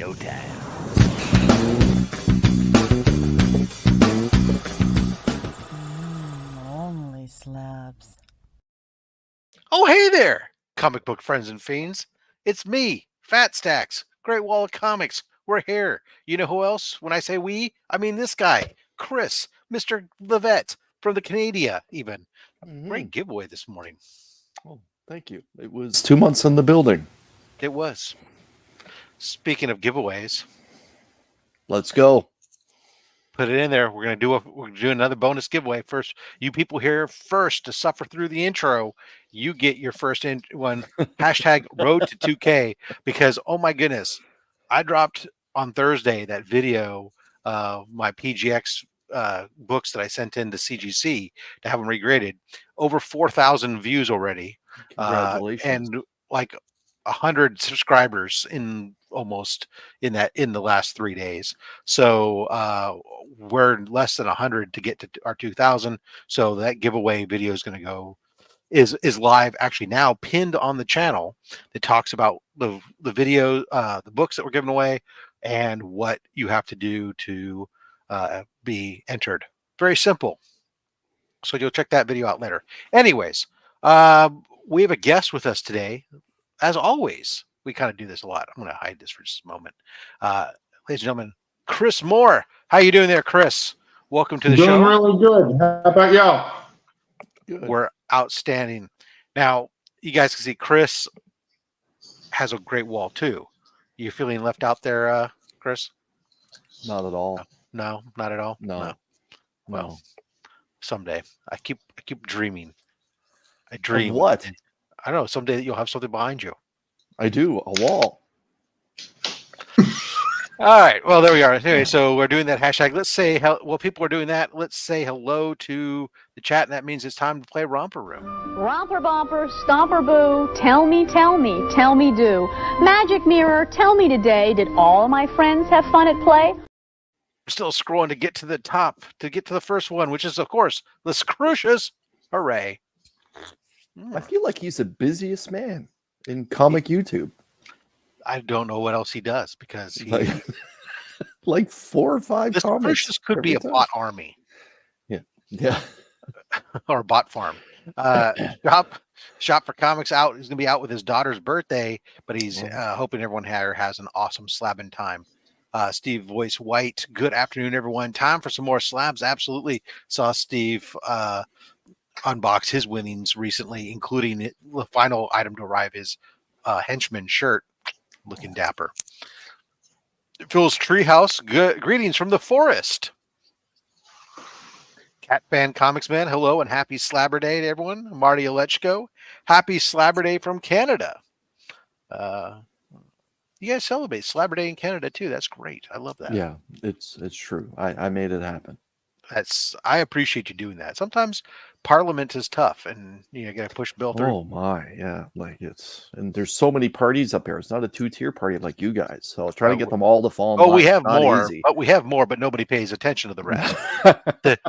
showtime. OnlySlabs. Oh, hey there, comic book friends and fiends. It's me, Fat Stacks, Great Wall of Comics. We're here. You know who else? When I say we, I mean this guy, Kris, Mr. Levette from the Canada, even. Great giveaway this morning. Oh, thank you. It was 2 months in the building. It was. Speaking of giveaways, Let's go. put it in there. We're gonna do another bonus giveaway. First, you people here first to suffer through the intro, you get your first one. Hashtag Road to 2K, because oh my goodness, I dropped on Thursday that video of my PGX books that I sent in to CGC to have them regraded. Over 4,000 views already. Congratulations. And like 100 subscribers in the last 3 days. So we're less than 100 to get to our 2,000. So that giveaway video is going to go is live actually now, pinned on the channel, that talks about the video, the books that we're giving away, and what you have to do to be entered. Very simple. So you'll check that video out later. Anyways, we have a guest with us today. As always, we kind of do this a lot. I'm going to hide this for just a moment. Ladies and gentlemen, Kris Moore. How you doing there, Kris? Welcome to the show. Doing really good. How about y'all? Good. We're outstanding. Now, you guys can see Kris has a great wall too. You feeling left out there, Kris? Not at all. No, not at all. No. Well, someday. I keep dreaming. I dream. Of what? I don't know. Someday you'll have something behind you. I do. A wall. All right. Well, there we are. Anyway, so we're doing that hashtag. Let's say, while people are doing that, let's say hello to the chat, and that means it's time to play Romper Room. Romper bumper, stomper boo, tell me do. Magic mirror, tell me today, did all of my friends have fun at play? We're still scrolling to get to the top, to get to the first one, which is, of course, the Scrucious. Hooray. I feel like he's the busiest man in comic YouTube. I don't know what else he does, because he, like 4 or 5 this comics. Scrucious could be a bot army. Yeah. Or a bot farm. Shop for Comics out. He's gonna be out with his daughter's birthday, but he's hoping everyone here has an awesome slabbing time. Steve Voice White, good afternoon, everyone. Time for some more slabs. Absolutely. Saw Steve unbox his winnings recently, including the final item to arrive, his henchman shirt, looking dapper. Phil's Treehouse, good greetings from the forest. Cat Fan Comics Man, hello and happy Slabber Day to everyone. Marty Alechko, happy Slabber Day from Canada. You guys celebrate Slabber Day in Canada too. That's great. I love that. Yeah, it's true. I made it happen. I appreciate you doing that. Sometimes Parliament is tough, and you got to push Bill through. Oh my, yeah. Like and there's so many parties up here. It's not a 2-tier party like you guys. So trying to get them all to fall in line. We have more, but nobody pays attention to the rest.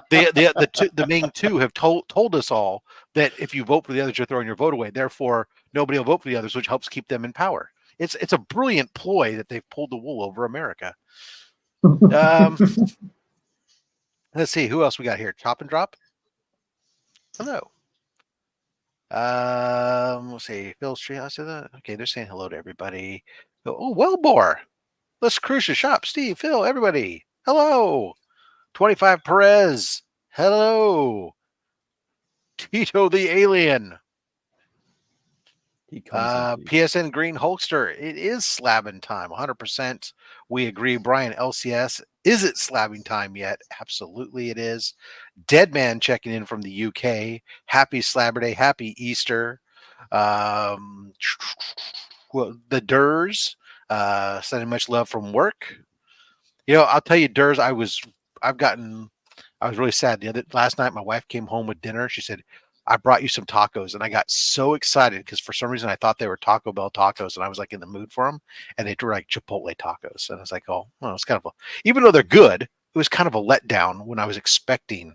The main two have told us all that if you vote for the others, you're throwing your vote away. Therefore, nobody will vote for the others, which helps keep them in power. It's a brilliant ploy that they've pulled the wool over America. Let's see who else we got here. Chop and Drop. Hello. We'll see. Phil's Treehouse. Okay, they're saying hello to everybody. Oh, Wellbore. Let's cruise the shop. Steve, Phil, everybody. Hello. 25 Perez. Hello. Tito the Alien. PSN Green Hulkster. It is slabbing time. 100%. We agree. Brian LCS. Is it slabbing time yet? Absolutely it is. Deadman checking in from the UK. Happy Slabber Day. Happy Easter. The Durs. Sending much love from work. I'll tell you, Durs, I was really sad. Last night my wife came home with dinner. She said, I brought you some tacos, and I got so excited because for some reason I thought they were Taco Bell tacos, and I was like in the mood for them, and they were like Chipotle tacos, and I was like, oh, well, it's kind of even though they're good, it was kind of a letdown when I was expecting.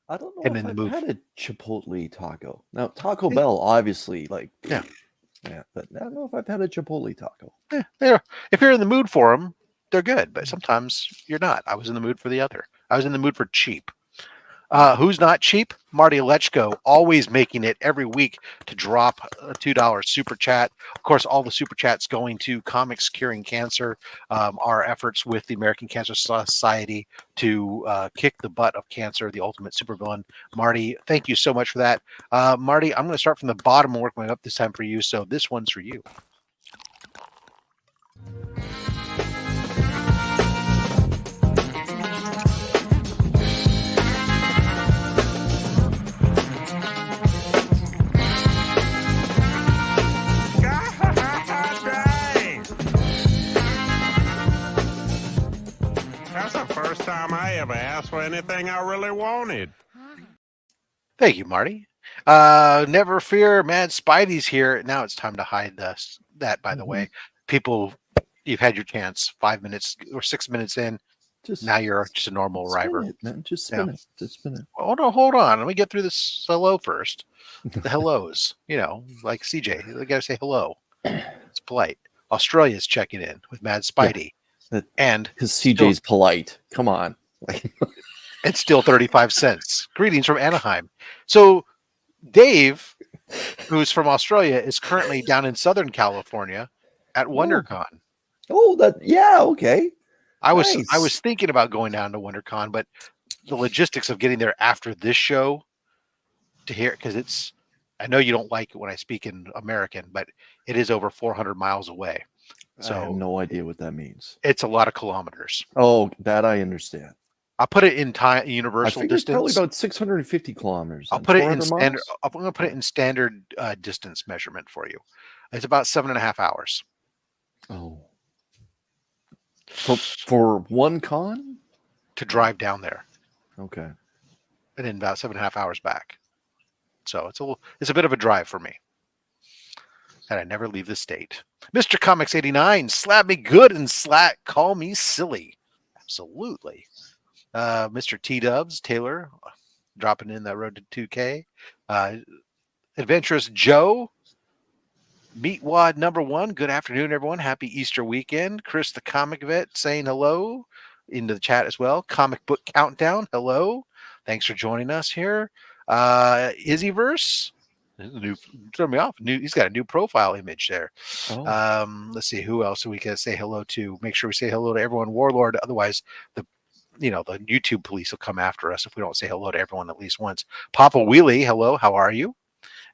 I don't know if I've had a Chipotle taco. Now Taco Bell, obviously, Yeah, but I don't know if I've had a Chipotle taco. If you're in the mood for them, they're good. But sometimes you're not. I was in the mood for the other. I was in the mood for cheap. Who's not cheap? Marty Lechko, always making it every week to drop a $2 super chat. Of course, all the super chats going to Comics Curing Cancer, our efforts with the American Cancer Society to kick the butt of cancer, the ultimate supervillain. Marty, thank you so much for that. Marty, I'm going to start from the bottom and work my way up this time for you. So this one's for you. That's the first time I ever asked for anything I really wanted. Thank you, Marty. Never fear, Mad Spidey's here. Now it's time to hide that, by the way. People, you've had your chance. 5 minutes or 6 minutes in. Now you're just a normal arriver. It, man. Just spin it. Just spin it. Hold on. Let me get through this hello first. The hellos, like CJ. They got to say hello. It's polite. Australia's checking in with Mad Spidey. And because CJ's polite. Come on. It's still 35 cents. Greetings from Anaheim. So Dave, who's from Australia, is currently down in Southern California at WonderCon. Okay. I was thinking about going down to WonderCon, but the logistics of getting there after this show to hear, because I know you don't like it when I speak in American, but it is over 400 miles away. So I have no idea what that means. It's a lot of kilometers. Oh, that I understand. I'll put it in time universal I think distance. it's probably about 650 kilometers. I'll put it in standard. I'm going to put it in standard distance measurement for you. It's about 7.5 hours. Oh, for one con to drive down there. Okay, and then about 7.5 hours back. So it's a bit of a drive for me. And I never leave the state. Mr. Comics 89, slap me good and call me silly. Absolutely. Mr. T-Dubs, Taylor, dropping in that road to 2K. Adventurous Joe, Meatwad number 1. Good afternoon, everyone. Happy Easter weekend. Chris the Comic Vet saying hello into the chat as well. Comic Book Countdown, hello. Thanks for joining us here. Izzyverse. Throw me off. He's got a new profile image there. Let's see who else we can say hello to. Make sure we say hello to everyone. Warlord. Otherwise, the YouTube police will come after us if we don't say hello to everyone at least once. Papa Wheelie, hello. How are you?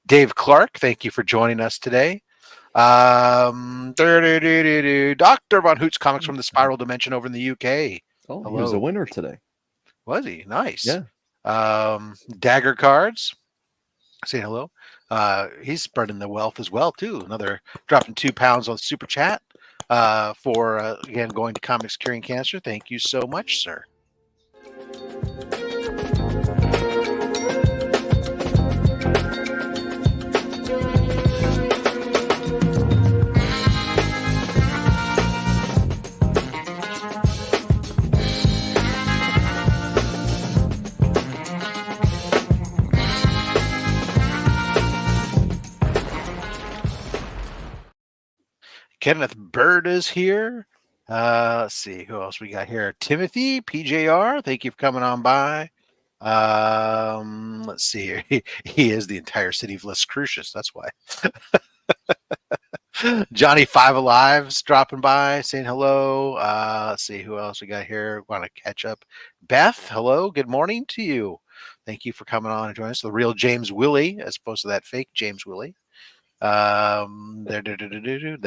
Dave Clark, thank you for joining us today. Dr. Von Hoots Comics from the Spiral Dimension over in the UK. Oh, hello. He was a winner today. Was he? Nice. Yeah. Dagger Cards. Say hello. He's spreading the wealth as well too. Another dropping 2 pounds on Super Chat for again going to Comics Curing Cancer. Thank you so much, sir. Kenneth Bird is here. Let's see who else we got here. Timothy PJR, thank you for coming on by. Let's see here. He is the entire city of Las Cruces. That's why. Johnny Five Alive's dropping by, saying hello. Let's see who else we got here. Want to catch up. Beth, hello. Good morning to you. Thank you for coming on and joining us. The real James Willie, as opposed to that fake James Willie. That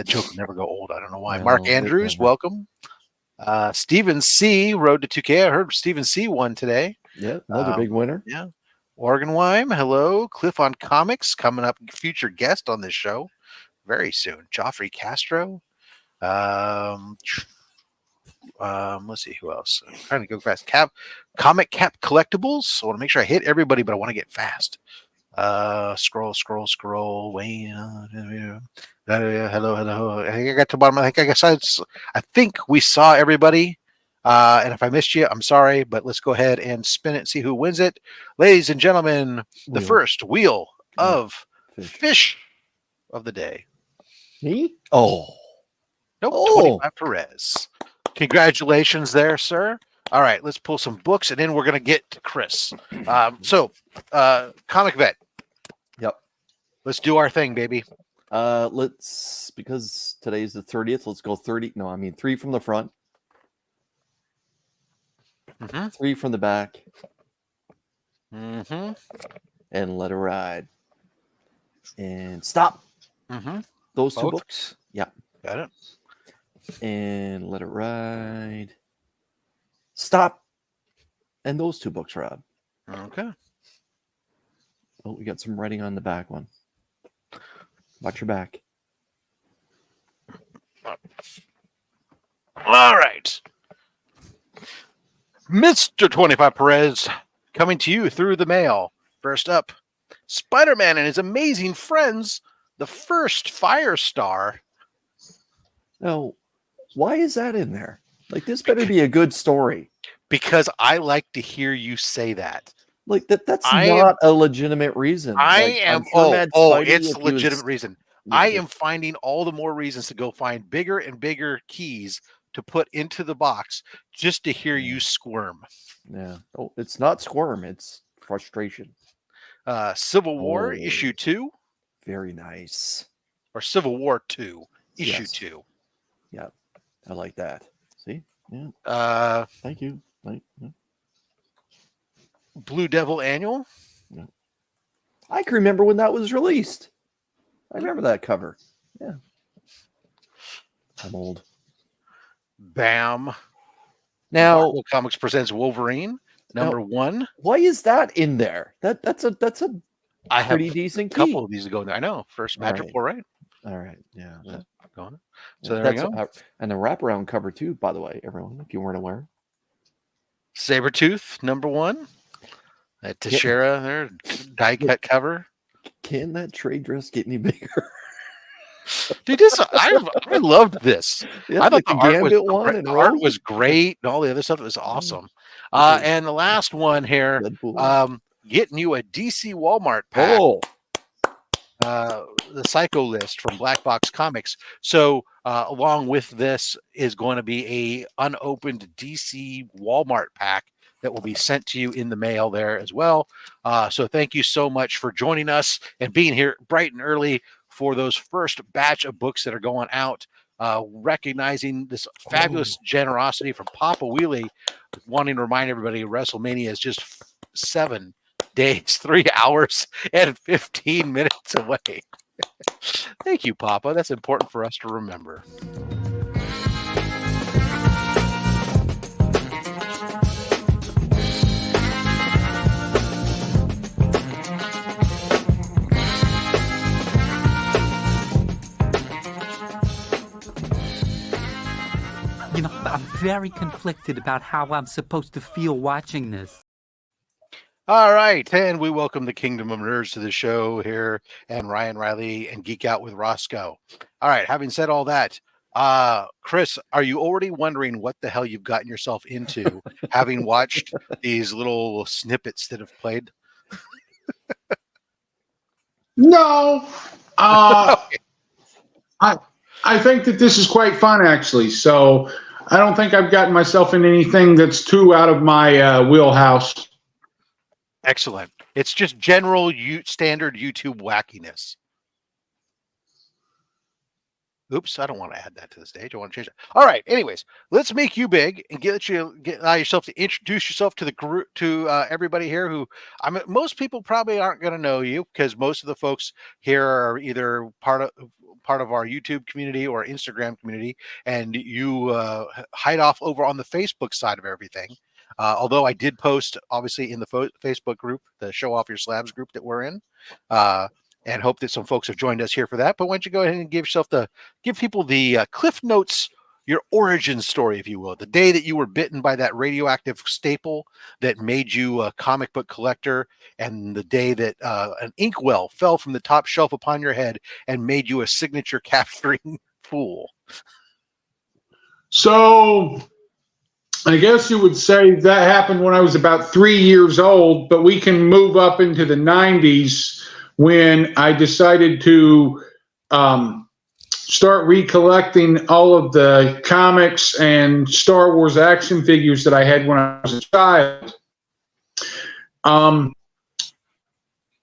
joke will never go old. I don't know why. Mark Andrews, welcome. Stephen C. Road to 2K. I heard Stephen C. won today. Yeah, another big winner. Yeah. Organweim, hello. Cliff on Comics, coming up, future guest on this show very soon. Joffrey Castro. Let's see who else. I'm trying to go fast. Comic Cap Collectibles. I want to make sure I hit everybody, but I want to get fast. Scroll. Wayne. Hello. I think I got to the bottom. I think we saw everybody. And if I missed you, I'm sorry, but let's go ahead and spin it and see who wins it. Ladies and gentlemen, the first wheel of fish of the day. Me? Oh. Nope, Oh. 25 Perez. Congratulations there, sir. All right, let's pull some books, and then we're going to get to Kris. Comic Vet. Yep. Let's do our thing, baby. Let's, because today's the 30th, let's go 30. No, I mean 3 from the front, 3 from the back, and let it ride. And stop. Those 2 books. Yeah. Got it. And let it ride. Stop. And those 2 books, Rob. Okay. Oh, we got some writing on the back one. Watch your back. All right. Mr. 25 Perez, coming to you through the mail. First up, Spider-Man and his amazing friends, the first Firestar. Now, why is that in there? Like, this better be a good story. Because I like to hear you say that. Like, that's not a legitimate reason. It's a legitimate reason. I am finding all the more reasons to go find bigger and bigger keys to put into the box just to hear you squirm. Yeah. Oh, it's not squirm. It's frustration. Civil War issue 2. Very nice. Or Civil War 2 issue 2. Yeah. I like that. See? Yeah. Thank you. Blue Devil Annual. Yeah. I can remember when that was released. I remember that cover. Yeah. I'm old. Bam. Now, Marvel Comics presents Wolverine number 1. Why is that in there? That's a I have pretty decent key. couple of these to go in there. I know. First Madripoor, right? All right. Yeah. Going. So there we go. And a wraparound cover too, by the way, everyone, if you weren't aware. Sabretooth number 1. That Teixeira there, die cut cover. Can that trade dress get any bigger? Dude, I loved this. Yeah, I thought like the art was great and all the other stuff was awesome. And the last one here, getting you a DC Walmart pack. The Psycho List from Black Box Comics. So along with this is going to be a unopened DC Walmart pack that will be sent to you in the mail there as well. So thank you so much for joining us and being here bright and early for those first batch of books that are going out. Recognizing this fabulous generosity from Papa Wheelie, wanting to remind everybody WrestleMania is just 7 days, 3 hours, and 15 minutes away. Thank you, Papa. That's important for us to remember. You know, I'm very conflicted about how I'm supposed to feel watching this. All right, and we welcome the Kingdom of Nerds to the show here, and Ryan Riley and Geek Out with Roscoe. All right, having said all that, Kris, are you already wondering what the hell you've gotten yourself into, having watched these little snippets that have played? No. I think that this is quite fun, actually. So I don't think I've gotten myself in anything that's too out of my wheelhouse. Excellent. It's just general standard YouTube wackiness. Oops, I don't want to add that to the stage. I want to change it. All right. Anyways, let's make you big and allow yourself to introduce yourself to the group, to everybody here. Who most people probably aren't going to know you because most of the folks here are either part of our YouTube community or Instagram community, and you hide off over on the Facebook side of everything. Although I did post, obviously, in the Facebook group, the Show Off Your Slabs group that we're in, and hope that some folks have joined us here for that. But why don't you go ahead and give people the Cliff Notes, your origin story, if you will, the day that you were bitten by that radioactive staple that made you a comic book collector, and the day that an inkwell fell from the top shelf upon your head and made you a signature capturing fool. So I guess you would say that happened when I was about 3 years old, but we can move up into the 90s when I decided to start recollecting all of the comics and Star Wars action figures that I had when I was a child.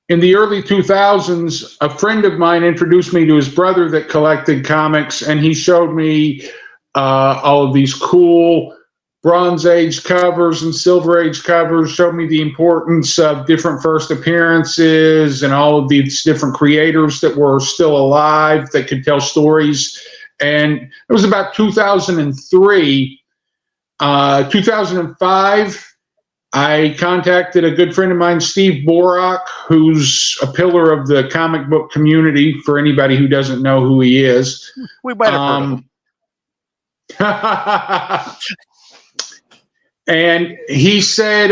In the early 2000s, a friend of mine introduced me to his brother that collected comics, and he showed me all of these cool Bronze Age covers and Silver Age covers, showed me the importance of different first appearances and all of these different creators that were still alive that could tell stories. And it was about 2003. 2005, I contacted a good friend of mine, Steve Borak, who's a pillar of the comic book community for anybody who doesn't know who he is. We might have heard of him. And he said,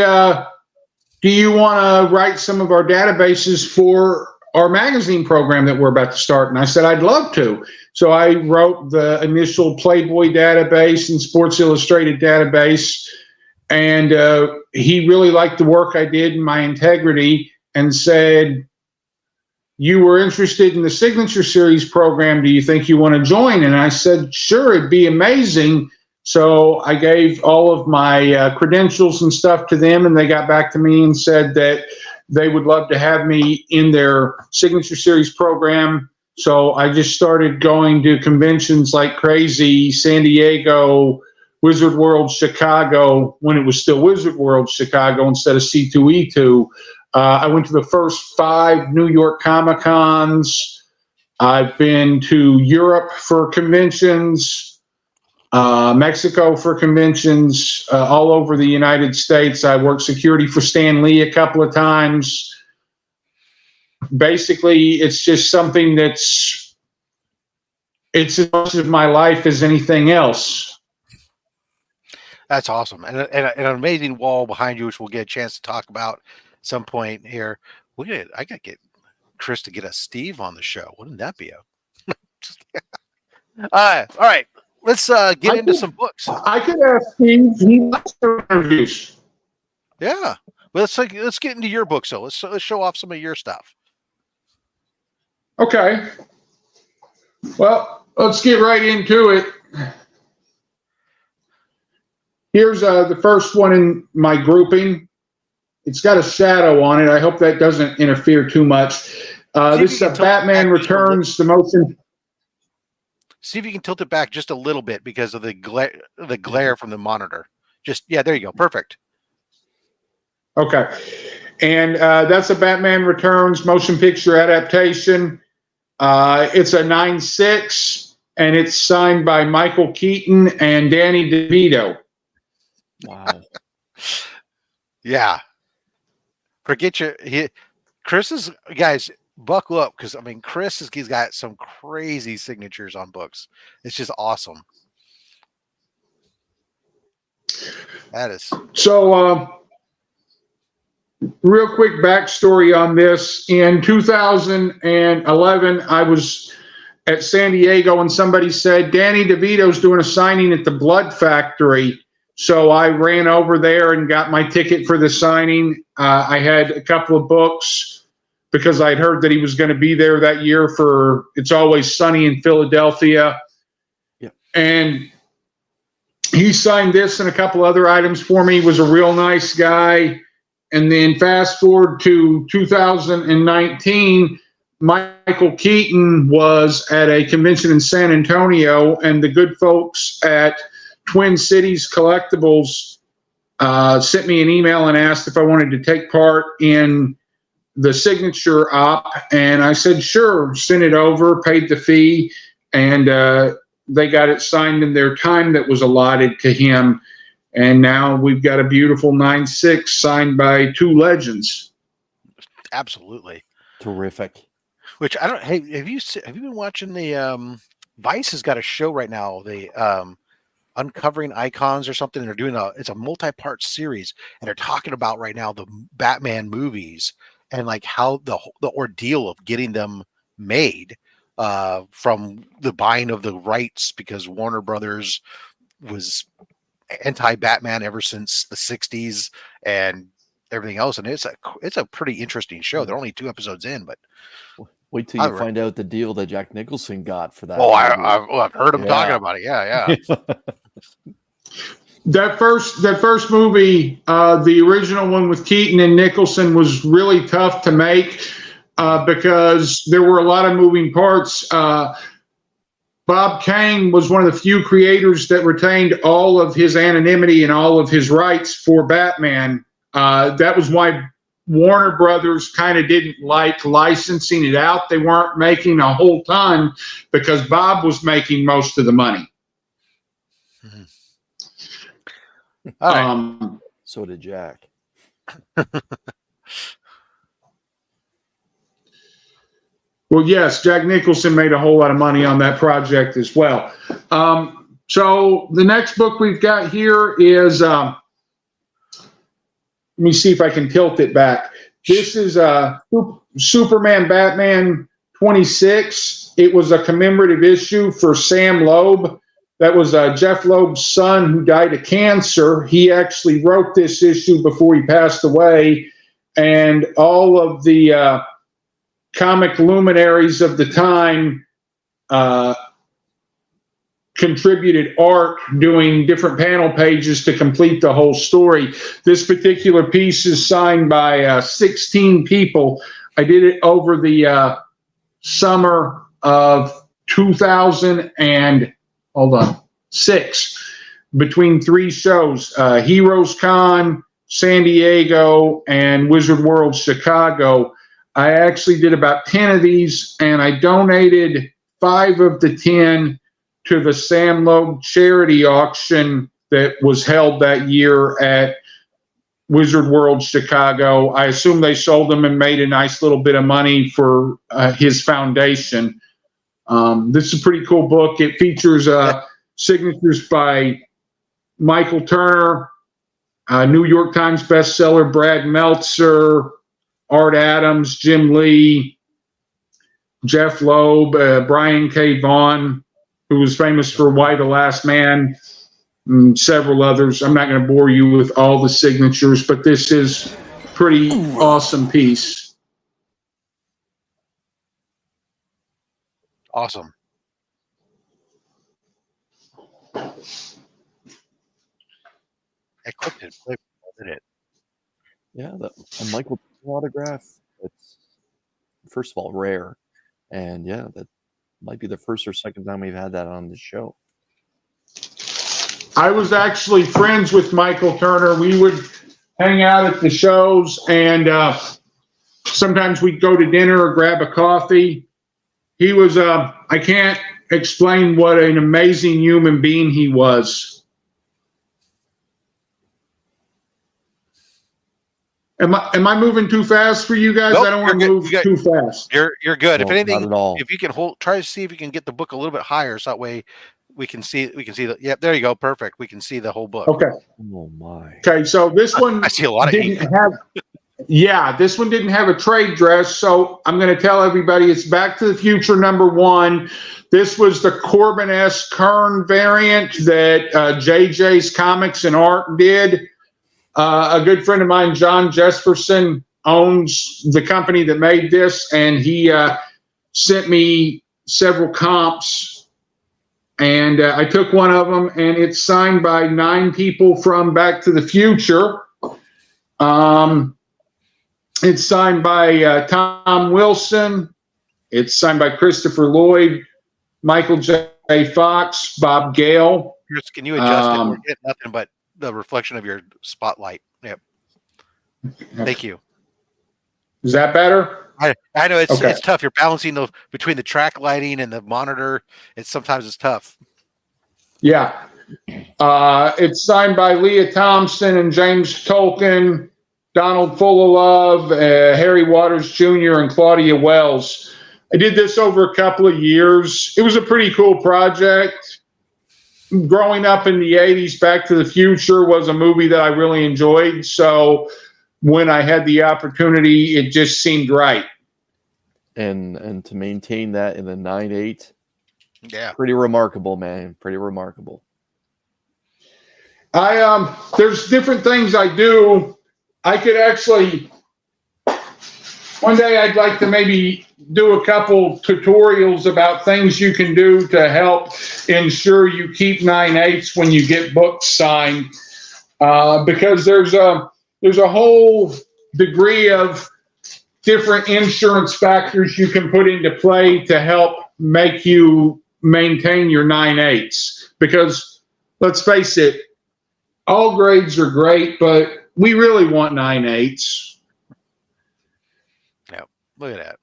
do you want to write some of our databases for our magazine program that we're about to start? And I said, I'd love to. So I wrote the initial Playboy database and Sports Illustrated database. And he really liked the work I did and my integrity and said, you were interested in the Signature Series program. Do you think you want to join? And I said, sure, it'd be amazing. So I gave all of my credentials and stuff to them, and they got back to me and said that they would love to have me in their Signature Series program. So I just started going to conventions like crazy, San Diego, Wizard World Chicago, when it was still Wizard World Chicago instead of C2E2. I went to the first 5 New York Comic-Cons. I've been to Europe for conventions, Mexico for conventions, all over the United States. I worked security for Stan Lee a couple of times. Basically, it's just something it's as much of my life as anything else. That's awesome. And an amazing wall behind you, which we'll get a chance to talk about at some point here. I got to get Kris to get us Steve on the show. Wouldn't that be all right. Let's get into some books. I could ask Steve. He likes the interviews. Yeah. Well, let's get into your book. So let's show off some of your stuff. Okay. Well, let's get right into it. Here's the first one in my grouping. It's got a shadow on it. I hope that doesn't interfere too much. This is Batman Returns, the motion. See if you can tilt it back just a little bit because of the glare from the monitor. There you go. Perfect. Okay. And that's a Batman Returns motion picture adaptation. It's a 9/6, and it's signed by Michael Keaton and Danny DeVito. Wow. Yeah. Kris is, guys, buckle up, because he's got some crazy signatures on books. It's just awesome. That is. So, real quick backstory on this. In 2011, I was at San Diego and somebody said, Danny DeVito's doing a signing at the Blood Factory. So I ran over there and got my ticket for the signing. I had a couple of books because I'd heard that he was going to be there that year for It's Always Sunny in Philadelphia. Yeah. And he signed this and a couple other items for me. He was a real nice guy. And then fast forward to 2019, Michael Keaton was at a convention in San Antonio, and the good folks at Twin Cities Collectibles sent me an email and asked if I wanted to take part in the signature op. And I said, sure, sent it over, paid the fee, and they got it signed in their time that was allotted to him. And now we've got a beautiful 9/6 signed by 2 legends. Absolutely. Terrific. Which I don't. Hey, have you been watching the Vice has got a show right now, the Uncovering Icons or something. They're doing it's a multi-part series, and they're talking about right now the Batman movies and like how the ordeal of getting them made from the buying of the rights, because Warner Brothers was anti-Batman ever since the 60s and everything else. And it's a pretty interesting show. They're only 2 episodes in, but Wait till you find out the deal that Jack Nicholson got for that. Oh, movie. I've heard him talking about it. Yeah. That first movie, the original one with Keaton and Nicholson, was really tough to make because there were a lot of moving parts. Bob Kane was one of the few creators that retained all of his anonymity and all of his rights for Batman. That was why Warner Brothers kind of didn't like licensing it out. They weren't making a whole ton because Bob was making most of the money. All right. So did Jack. Well, yes, Jack Nicholson made a whole lot of money on that project as well. So the next book we've got here is, let me see if I can tilt it back. This is Superman Batman 26. It was a commemorative issue for Sam Loeb. That was Jeff Loeb's son who died of cancer. He actually wrote this issue before he passed away, and all of the comic luminaries of the time contributed art doing different panel pages to complete the whole story. This particular piece is signed by 16 people. I did it over the summer of 2006 between 3 shows, Heroes Con, San Diego, and Wizard World Chicago. I actually did about 10 of these, and I donated 5 of the 10 to the Sam Loeb charity auction that was held that year at Wizard World Chicago. I assume they sold them and made a nice little bit of money for his foundation. This is a pretty cool book. It features signatures by Michael Turner, New York Times bestseller Brad Meltzer, Art Adams, Jim Lee, Jeff Loeb, Brian K. Vaughan, who was famous for Why the Last Man, and several others. I'm not going to bore you with all the signatures, but this is a pretty awesome piece. Awesome. I clicked it. Did it? Yeah, a Michael autograph. It's first of all rare, and yeah, that might be the first or second time we've had that on the show. I was actually friends with Michael Turner. We would hang out at the shows, and sometimes we'd go to dinner or grab a coffee. He was, I can't explain what an amazing human being he was. Am I moving too fast for you guys? Nope, I don't want to move too fast. You're good. No, If anything, not at all. if you can try to see if you can get the book a little bit higher, so that way we can see the. Yep, there you go. Perfect. We can see the whole book. Okay. Oh my. Okay, so this one I see a lot of ink. this one didn't have a trade dress, so I'm going to tell everybody it's Back to the Future #1. This was the Corbin S. Kern variant that JJ's Comics and Art did. A good friend of mine, John Jesperson, owns the company that made this, and he sent me several comps, and I took one of them, and it's signed by 9 people from Back to the Future. It's signed by Tom Wilson. It's signed by Christopher Lloyd, Michael J. Fox, Bob Gale. Chris, can you adjust it? We're getting nothing but the reflection of your spotlight. Yep. Thank you. Is that better? I know it's Okay. it's tough. You're balancing between the track lighting and the monitor. Sometimes it's tough. Yeah. It's signed by Leah Thompson and James Tolkien, Donald Fullilove, Harry Waters Jr., and Claudia Wells. I did this over a couple of years. It was a pretty cool project. Growing up in the 80s, Back to the Future was a movie that I really enjoyed. So when I had the opportunity, it just seemed right. And to maintain that in the 9/8, Yeah. pretty remarkable, man. Pretty remarkable. There's different things I do. I could actually one day I'd like to maybe do a couple tutorials about things you can do to help ensure you keep 9/8 when you get books signed, because there's a whole degree of different insurance factors you can put into play to help make you maintain your 9/8. Because let's face it, all grades are great, but we really want 9/8. Yep. Look at that.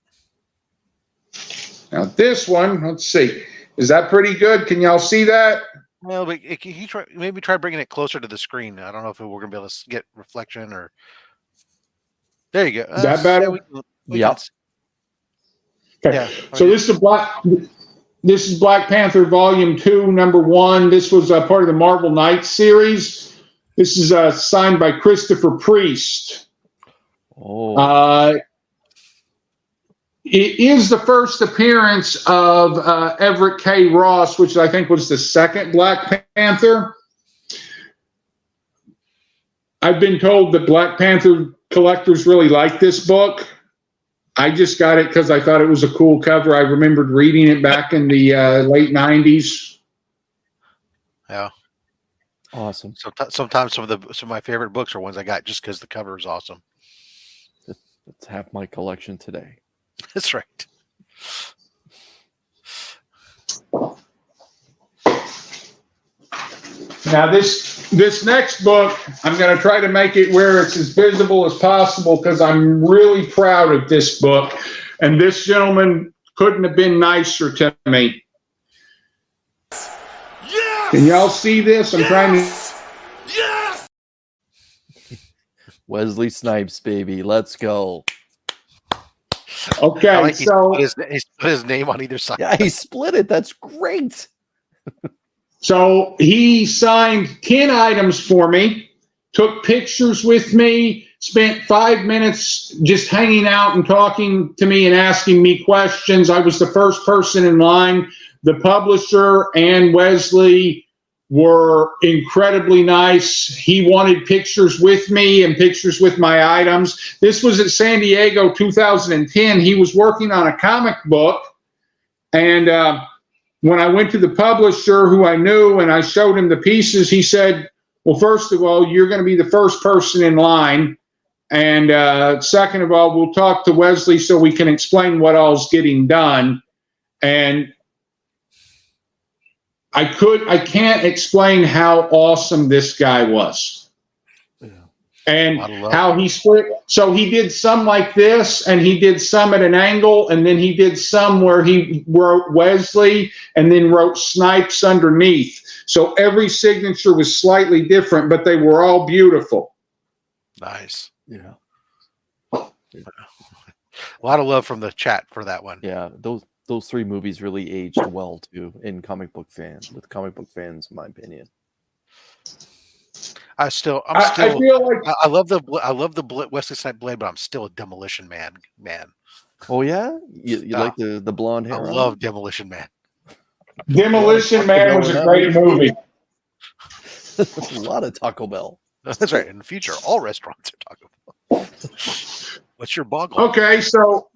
Now this one, let's see, is that pretty good? Can y'all see that? Well, but can you maybe try bringing it closer to the screen? I don't know if we're gonna be able to get reflection or. There you go. Is that better? Yeah. Okay. Yeah. So this is Black Panther Volume 2, Number 1. This was part of the Marvel Knights series. This is signed by Christopher Priest. Oh. It is the first appearance of Everett K. Ross, which I think was the second Black Panther. I've been told that Black Panther collectors really like this book. I just got it because I thought it was a cool cover. I remembered reading it back in the late 90s. Yeah. Awesome. So sometimes some of my favorite books are ones I got just because the cover is awesome. That's half my collection today. That's right. Now this next book, I'm going to try to make it where it's as visible as possible because I'm really proud of this book. And this gentleman couldn't have been nicer to me. Yes! Can y'all see this? I'm trying to... Yes! Wesley Snipes, baby. Let's go. Okay, Like so... he's put his name on either side. Yeah, he split it. That's great. So he signed 10 items for me, took pictures with me, spent 5 minutes just hanging out and talking to me and asking me questions. I was the first person in line. The publisher and Wesley were incredibly nice. He wanted pictures with me and pictures with my items. This was at San Diego 2010. He was working on a comic book, and when I went to the publisher who I knew and I showed him the pieces, he said, well, first of all, you're going to be the first person in line. And second of all, we'll talk to Wesley so we can explain what all's getting done. And I can't explain how awesome this guy was. And how he split. So he did some like this, and he did some at an angle, and then he did some where he wrote Wesley and then wrote Snipes underneath. So every signature was slightly different, but they were all beautiful. Nice. Yeah. A lot of love from the chat for that one. Yeah, those three movies really aged well too with comic book fans, in my opinion. I feel like I love the Wesley Snipes Blade, but I'm still a Demolition Man. Oh yeah, you like the blonde hair? I love Demolition Man. Demolition Man was a great movie. A lot of Taco Bell. That's right. In the future, all restaurants are Taco Bell. What's your boggle? Okay, so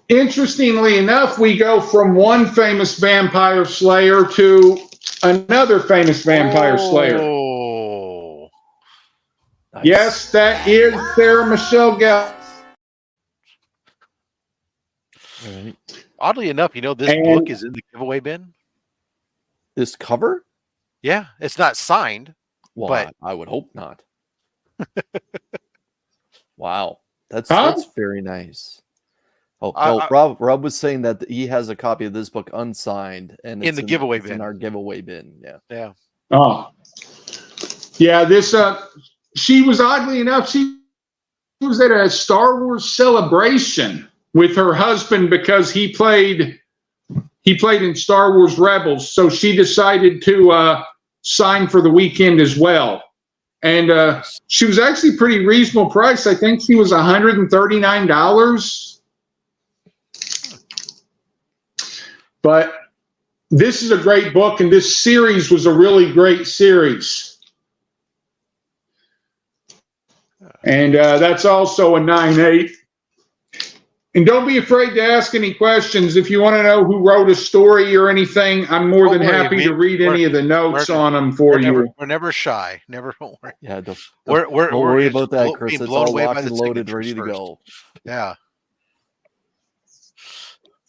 interestingly enough, we go from one famous vampire slayer to another famous vampire slayer. Nice. Yes, that is Sarah Michelle Gellar. Right. Oddly enough, this book is in the giveaway bin. This cover? Yeah, it's not signed. Well, but I would hope not. Wow, that's very nice. Oh, no, Rob was saying that he has a copy of this book unsigned and in the giveaway bin. In our giveaway bin, yeah. Oh, yeah. This she was oddly enough. She was at a Star Wars celebration with her husband because he played in Star Wars Rebels. So she decided to sign for the weekend as well. And she was actually pretty reasonable price. I think she was $139. But this is a great book, and this series was a really great series. And that's also a 9/8. And don't be afraid to ask any questions. If you want to know who wrote a story or anything, I'm more than happy to read any of the notes on them for you. We're never shy. Never don't worry. Yeah, don't We're worry about that, Chris. being It's blown all away by locked the and loaded, signatures ready to first. go. Yeah.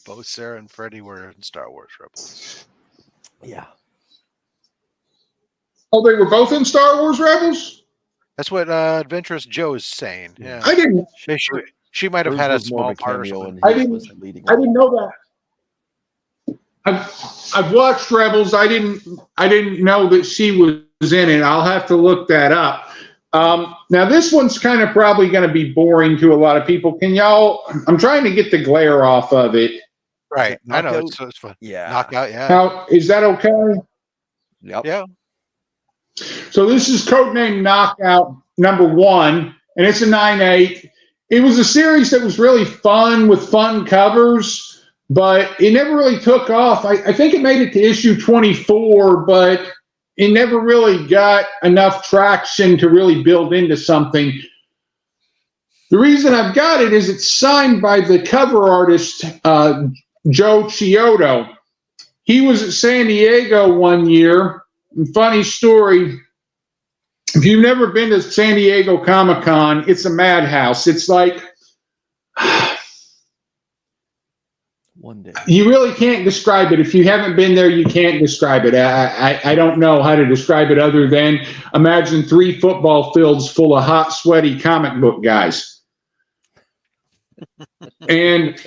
Both Sarah and Freddie were in Star Wars Rebels. Yeah. Oh, they were both in Star Wars Rebels? That's what Adventurous Joe is saying. Yeah. I didn't She might have Hers had a was more small of a part or cameo, something. and I his didn't- was the leading I didn't know that. I've watched Rebels. I didn't know that she was in it. I'll have to look that up. Now this one's kind of probably going to be boring to a lot of people. Can y'all? I'm trying to get the glare off of it. Right. I know. Knockout? It's fun. Yeah. Knockout. Yeah. Now, is that okay? Yep. Yeah. So this is codename Knockout #1, and it's a 9/8. It was a series that was really fun with fun covers, but it never really took off. I think it made it to issue 24, but it never really got enough traction to really build into something. The reason I've got it is it's signed by the cover artist, Joe Chiodo. He was at San Diego one year. And funny story, if you've never been to San Diego Comic-Con, it's a madhouse. It's like, One day. you really can't describe it. If you haven't been there, you can't describe it. I don't know how to describe it other than imagine 3 football fields full of hot, sweaty comic book guys. And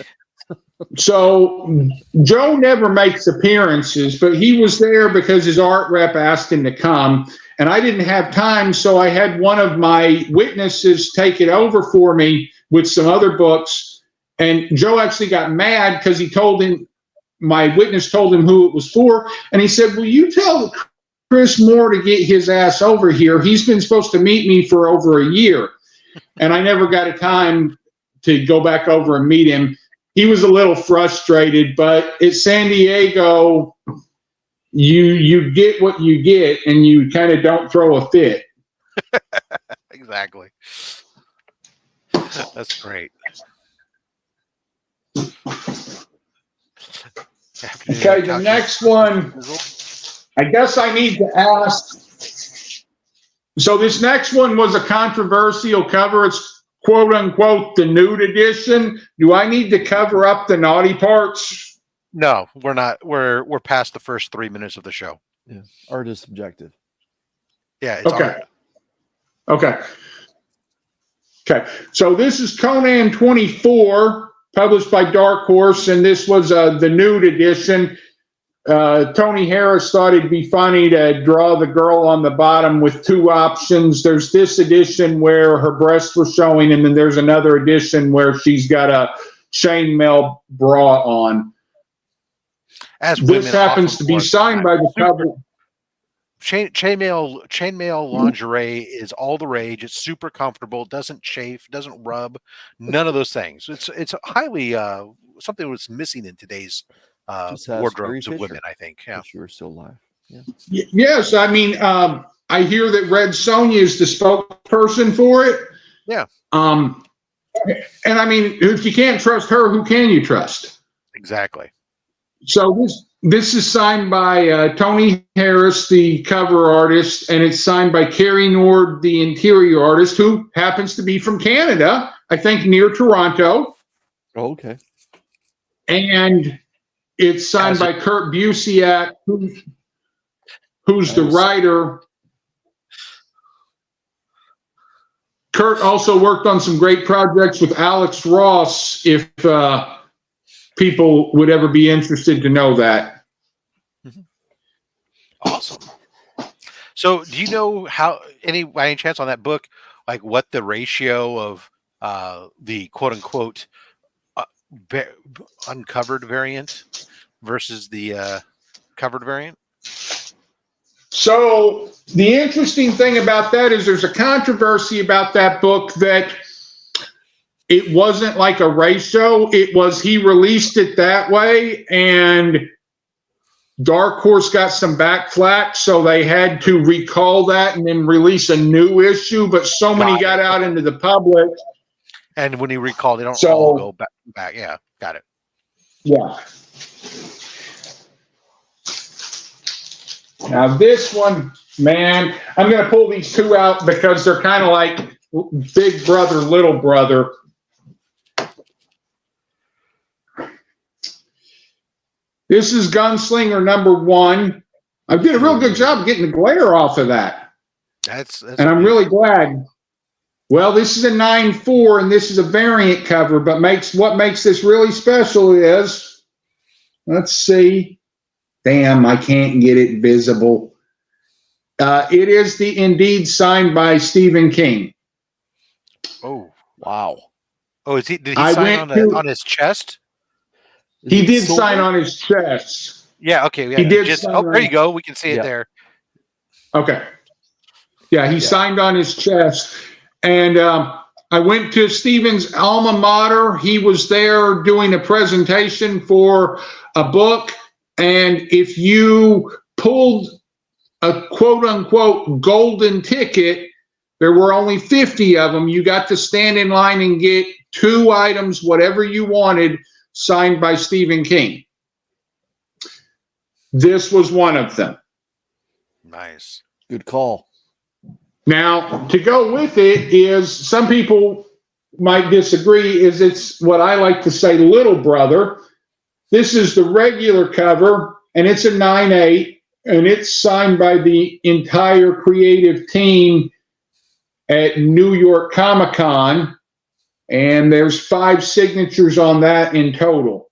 so Joe never makes appearances, but he was there because his art rep asked him to come. And I didn't have time, so I had one of my witnesses take it over for me with some other books. And Joe actually got mad because he told him, my witness told him who it was for. And he said, will you tell Kris Moore to get his ass over here? He's been supposed to meet me for over a year. And I never got a time to go back over and meet him. He was a little frustrated, but at San Diego, you get what you get, and you kind of don't throw a fit. Exactly. That's great. Okay, the next one, I guess I need to ask. So this next one was a controversial cover. It's quote unquote the nude edition. Do I need to cover up the naughty parts? No, we're not. We're past the first 3 minutes of the show. Yeah. Art is subjective. Yeah. It's Okay. art. Okay. Okay. So this is Conan 24, published by Dark Horse, and this was the nude edition. Tony Harris thought it'd be funny to draw the girl on the bottom with 2 options. There's this edition where her breasts were showing, and then there's another edition where she's got a chainmail bra on. As This women happens often to be wear. signed by the cover. Chainmail lingerie is all the rage. It's super comfortable. Doesn't chafe. Doesn't rub. None of those things. It's highly something that's missing in today's Just ask wardrobes Gary of women. Fisher. I think. Yeah. If you were still alive. Yeah. Yes, I mean, I hear that Red Sonja is the spokesperson for it. Yeah. And I mean, if you can't trust her, who can you trust? Exactly. So this is signed by Tony Harris, the cover artist, and it's signed by Carrie Nord, the interior artist, who happens to be from Canada, I think near Toronto. Oh, okay. And it's signed by Kurt Busiek, who's the writer. Kurt also worked on some great projects with Alex Ross, if people would ever be interested to know that. Awesome. So, do you know by any chance on that book, like what the ratio of the quote unquote uncovered variant versus the covered variant? So the interesting thing about that is there's a controversy about that book that it wasn't like a ratio. It was he released it that way, and Dark Horse got some backflack, so they had to recall that and then release a new issue. But so many got out into the public And when you recall, they don't So- all go back. Yeah, got it. Yeah. Now this one, man, I'm going to pull these two out because they're kind of like big brother, little brother. This is Gunslinger number 1. I did a real good job getting the glare off of that. That's And I'm really glad. Well, this is a 9.4 and this is a variant cover, but what makes this really special is, let's see. Damn, I can't get it visible. It is indeed signed by Stephen King. Oh, Wow. oh, is he? Did he I sign went on his chest? Is He it did silver? sign on his chest. Yeah. Okay. Yeah. He did Just, sign oh, there on- you go. We can see it Yeah. there. Okay. Yeah, he signed on his chest. And I went to Stephen's alma mater. He was there doing a presentation for a book. And if you pulled a quote unquote golden ticket, there were only 50 of them. You got to stand in line and get 2 items, whatever you wanted, signed by Stephen King. This was one of them. Nice. Good call. Now, to go with it is, some people might disagree, is it's what I like to say, little brother. This is the regular cover, and it's a 9.8, and it's signed by the entire creative team at New York Comic Con, and there's 5 signatures on that in total.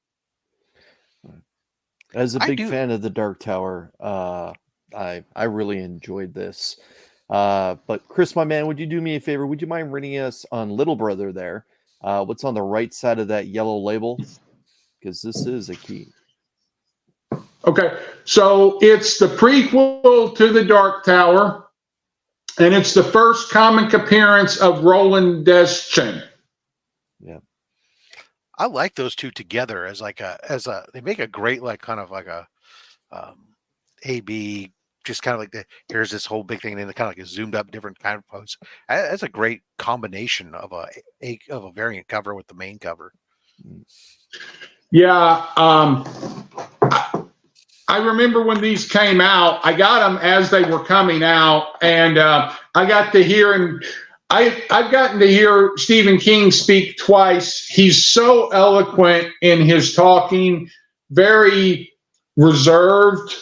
As a I big do- fan of the Dark Tower, I really enjoyed this. But Chris, my man, would you do me a favor? Would you mind reading us on Little Brother there? What's on the right side of that yellow label? Because this is a key. Okay, so it's the prequel to the Dark Tower, and it's the first comic appearance of Roland Deschain. I like those two together as they make a great kind of like a AB, just kind of like here's this whole big thing and then kind of like a zoomed up different kind of pose. That's a great combination of a variant cover with the main cover. Yeah, I remember when these came out. I got them as they were coming out, and I got to hear him. I've gotten to hear Stephen King speak twice. He's so eloquent in his talking, very reserved,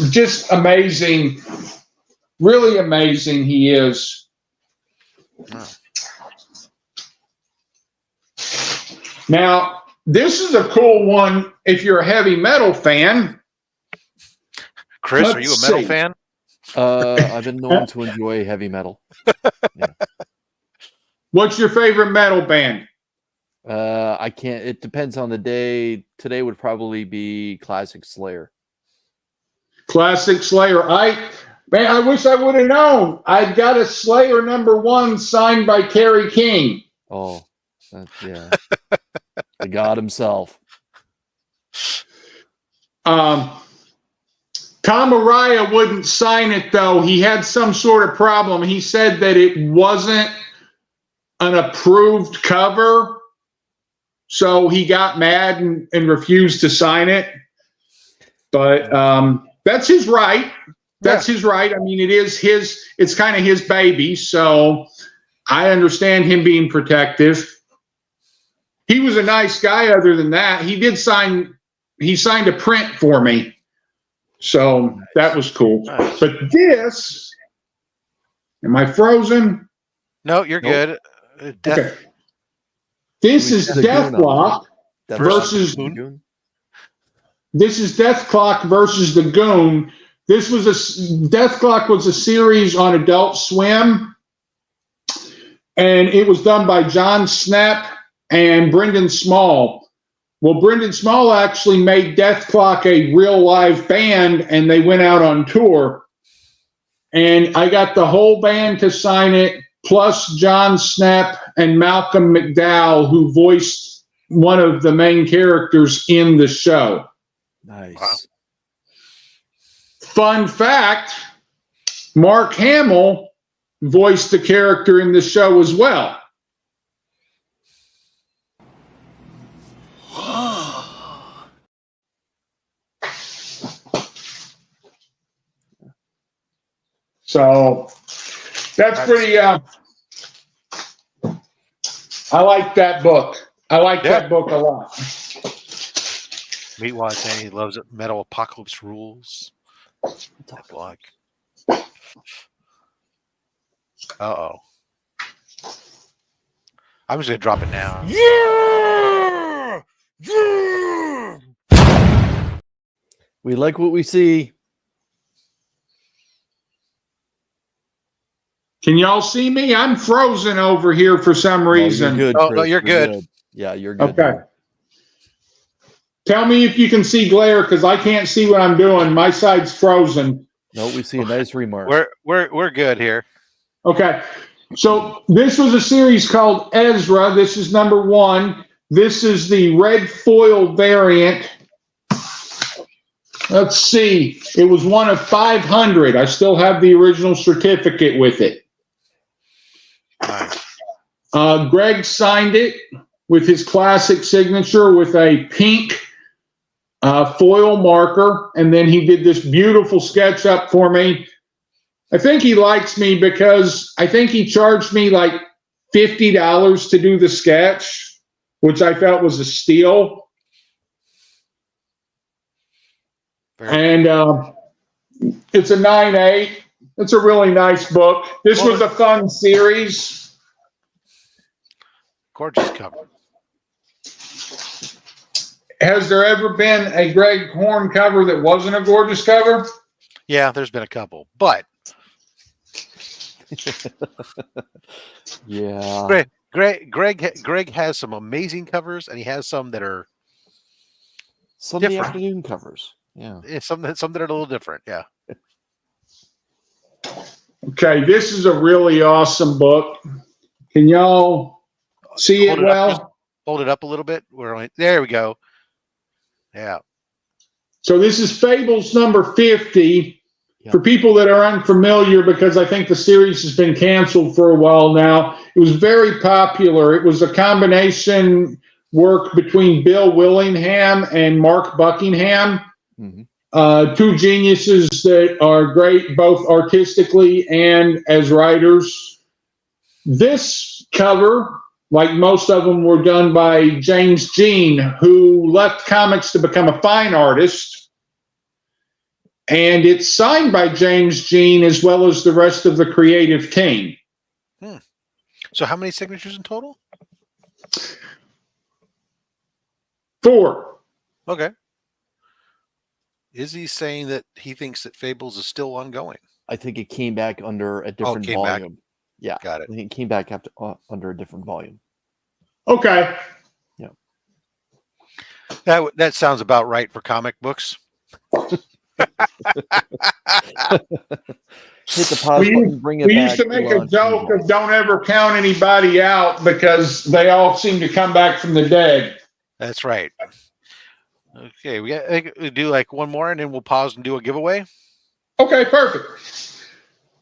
just amazing, really amazing he is. Wow. Now, this is a cool one if you're a heavy metal fan. Chris, are Let's you a metal see. fan? I've been known to enjoy heavy metal. What's your favorite metal band? I can't. It depends on the day. Today would probably be Classic Slayer. Classic Slayer. I wish I would have known. I got a Slayer #1 signed by Kerry King. Oh, yeah. The God himself. Tom Araya wouldn't sign it, though. He had some sort of problem. He said that it wasn't an approved cover, so he got mad and refused to sign it. But that's his right. That's his right. I mean, it's kind of his baby, so I understand him being protective. He was a nice guy other than that. He signed a print for me. So that was cool. Nice. But this, am I frozen? No, you're Nope. good. Okay. This We is said a goon on Deathlock. That Versus- Goon? This is Deathclock versus the Goon. Deathclock was a series on Adult Swim, and it was done by John Snap and Brendan Small. Well, Brendan Small actually made Deathclock a real live band, and they went out on tour. And I got the whole band to sign it, plus John Snap and Malcolm McDowell, who voiced one of the main characters in the show. Nice. Wow. Fun fact, Mark Hamill voiced the character in the show as well. So that's pretty. I like that book. I like that book a lot. Meatwad saying he loves it. Metal Apocalypse Rules. That blog. Uh-oh. I'm just going to drop it now. Yeah! Yeah! We like what we see. Can y'all see me? I'm frozen over here for some reason. You're good, Oh, Chris. no, you're good. Yeah, you're good. Okay. Tell me if you can see glare, because I can't see what I'm doing. My side's frozen. No, we see a nice remark. We're good here. Okay. So this was a series called Ezra. This is number 1. This is the red foil variant. Let's see. It was one of 500. I still have the original certificate with it. Nice. Greg signed it with his classic signature with a pink foil marker, and then he did this beautiful sketch up for me. I think he likes me because I think he charged me like $50 to do the sketch, which I felt was a steal. And it's a 9.8. It's a really nice book. This was a fun series. Gorgeous cover. Has there ever been a Greg Horn cover that wasn't a gorgeous cover? Yeah, there's been a couple, but Yeah. Greg has some amazing covers, and he has some that are Sunday different. afternoon covers. Yeah. some that are a little different. Yeah. Okay, this is a really awesome book. Can y'all see it well? Hold it up a little bit. There we go. Yeah. So this is Fables number 50. Yeah. For people that are unfamiliar, because I think the series has been canceled for a while now, it was very popular. It was a combination work between Bill Willingham and Mark Buckingham. Mm-hmm. Two geniuses that are great both artistically and as writers. This cover, like most of them, were done by James Jean, who left comics to become a fine artist. And it's signed by James Jean as well as the rest of the creative team. So how many signatures in total? 4. Okay. Is he saying that he thinks that Fables is still ongoing? I think it came back under a different came back. volume. Yeah. Got it. I think it came back after, under a different volume. Okay. Yeah. That sounds about right for comic books. Hit the pause button, bring it we back. used to make a launch joke music. of don't ever count anybody out because they all seem to come back from the dead. That's right. Okay, we do like one more, and then we'll pause and do a giveaway. Okay, perfect.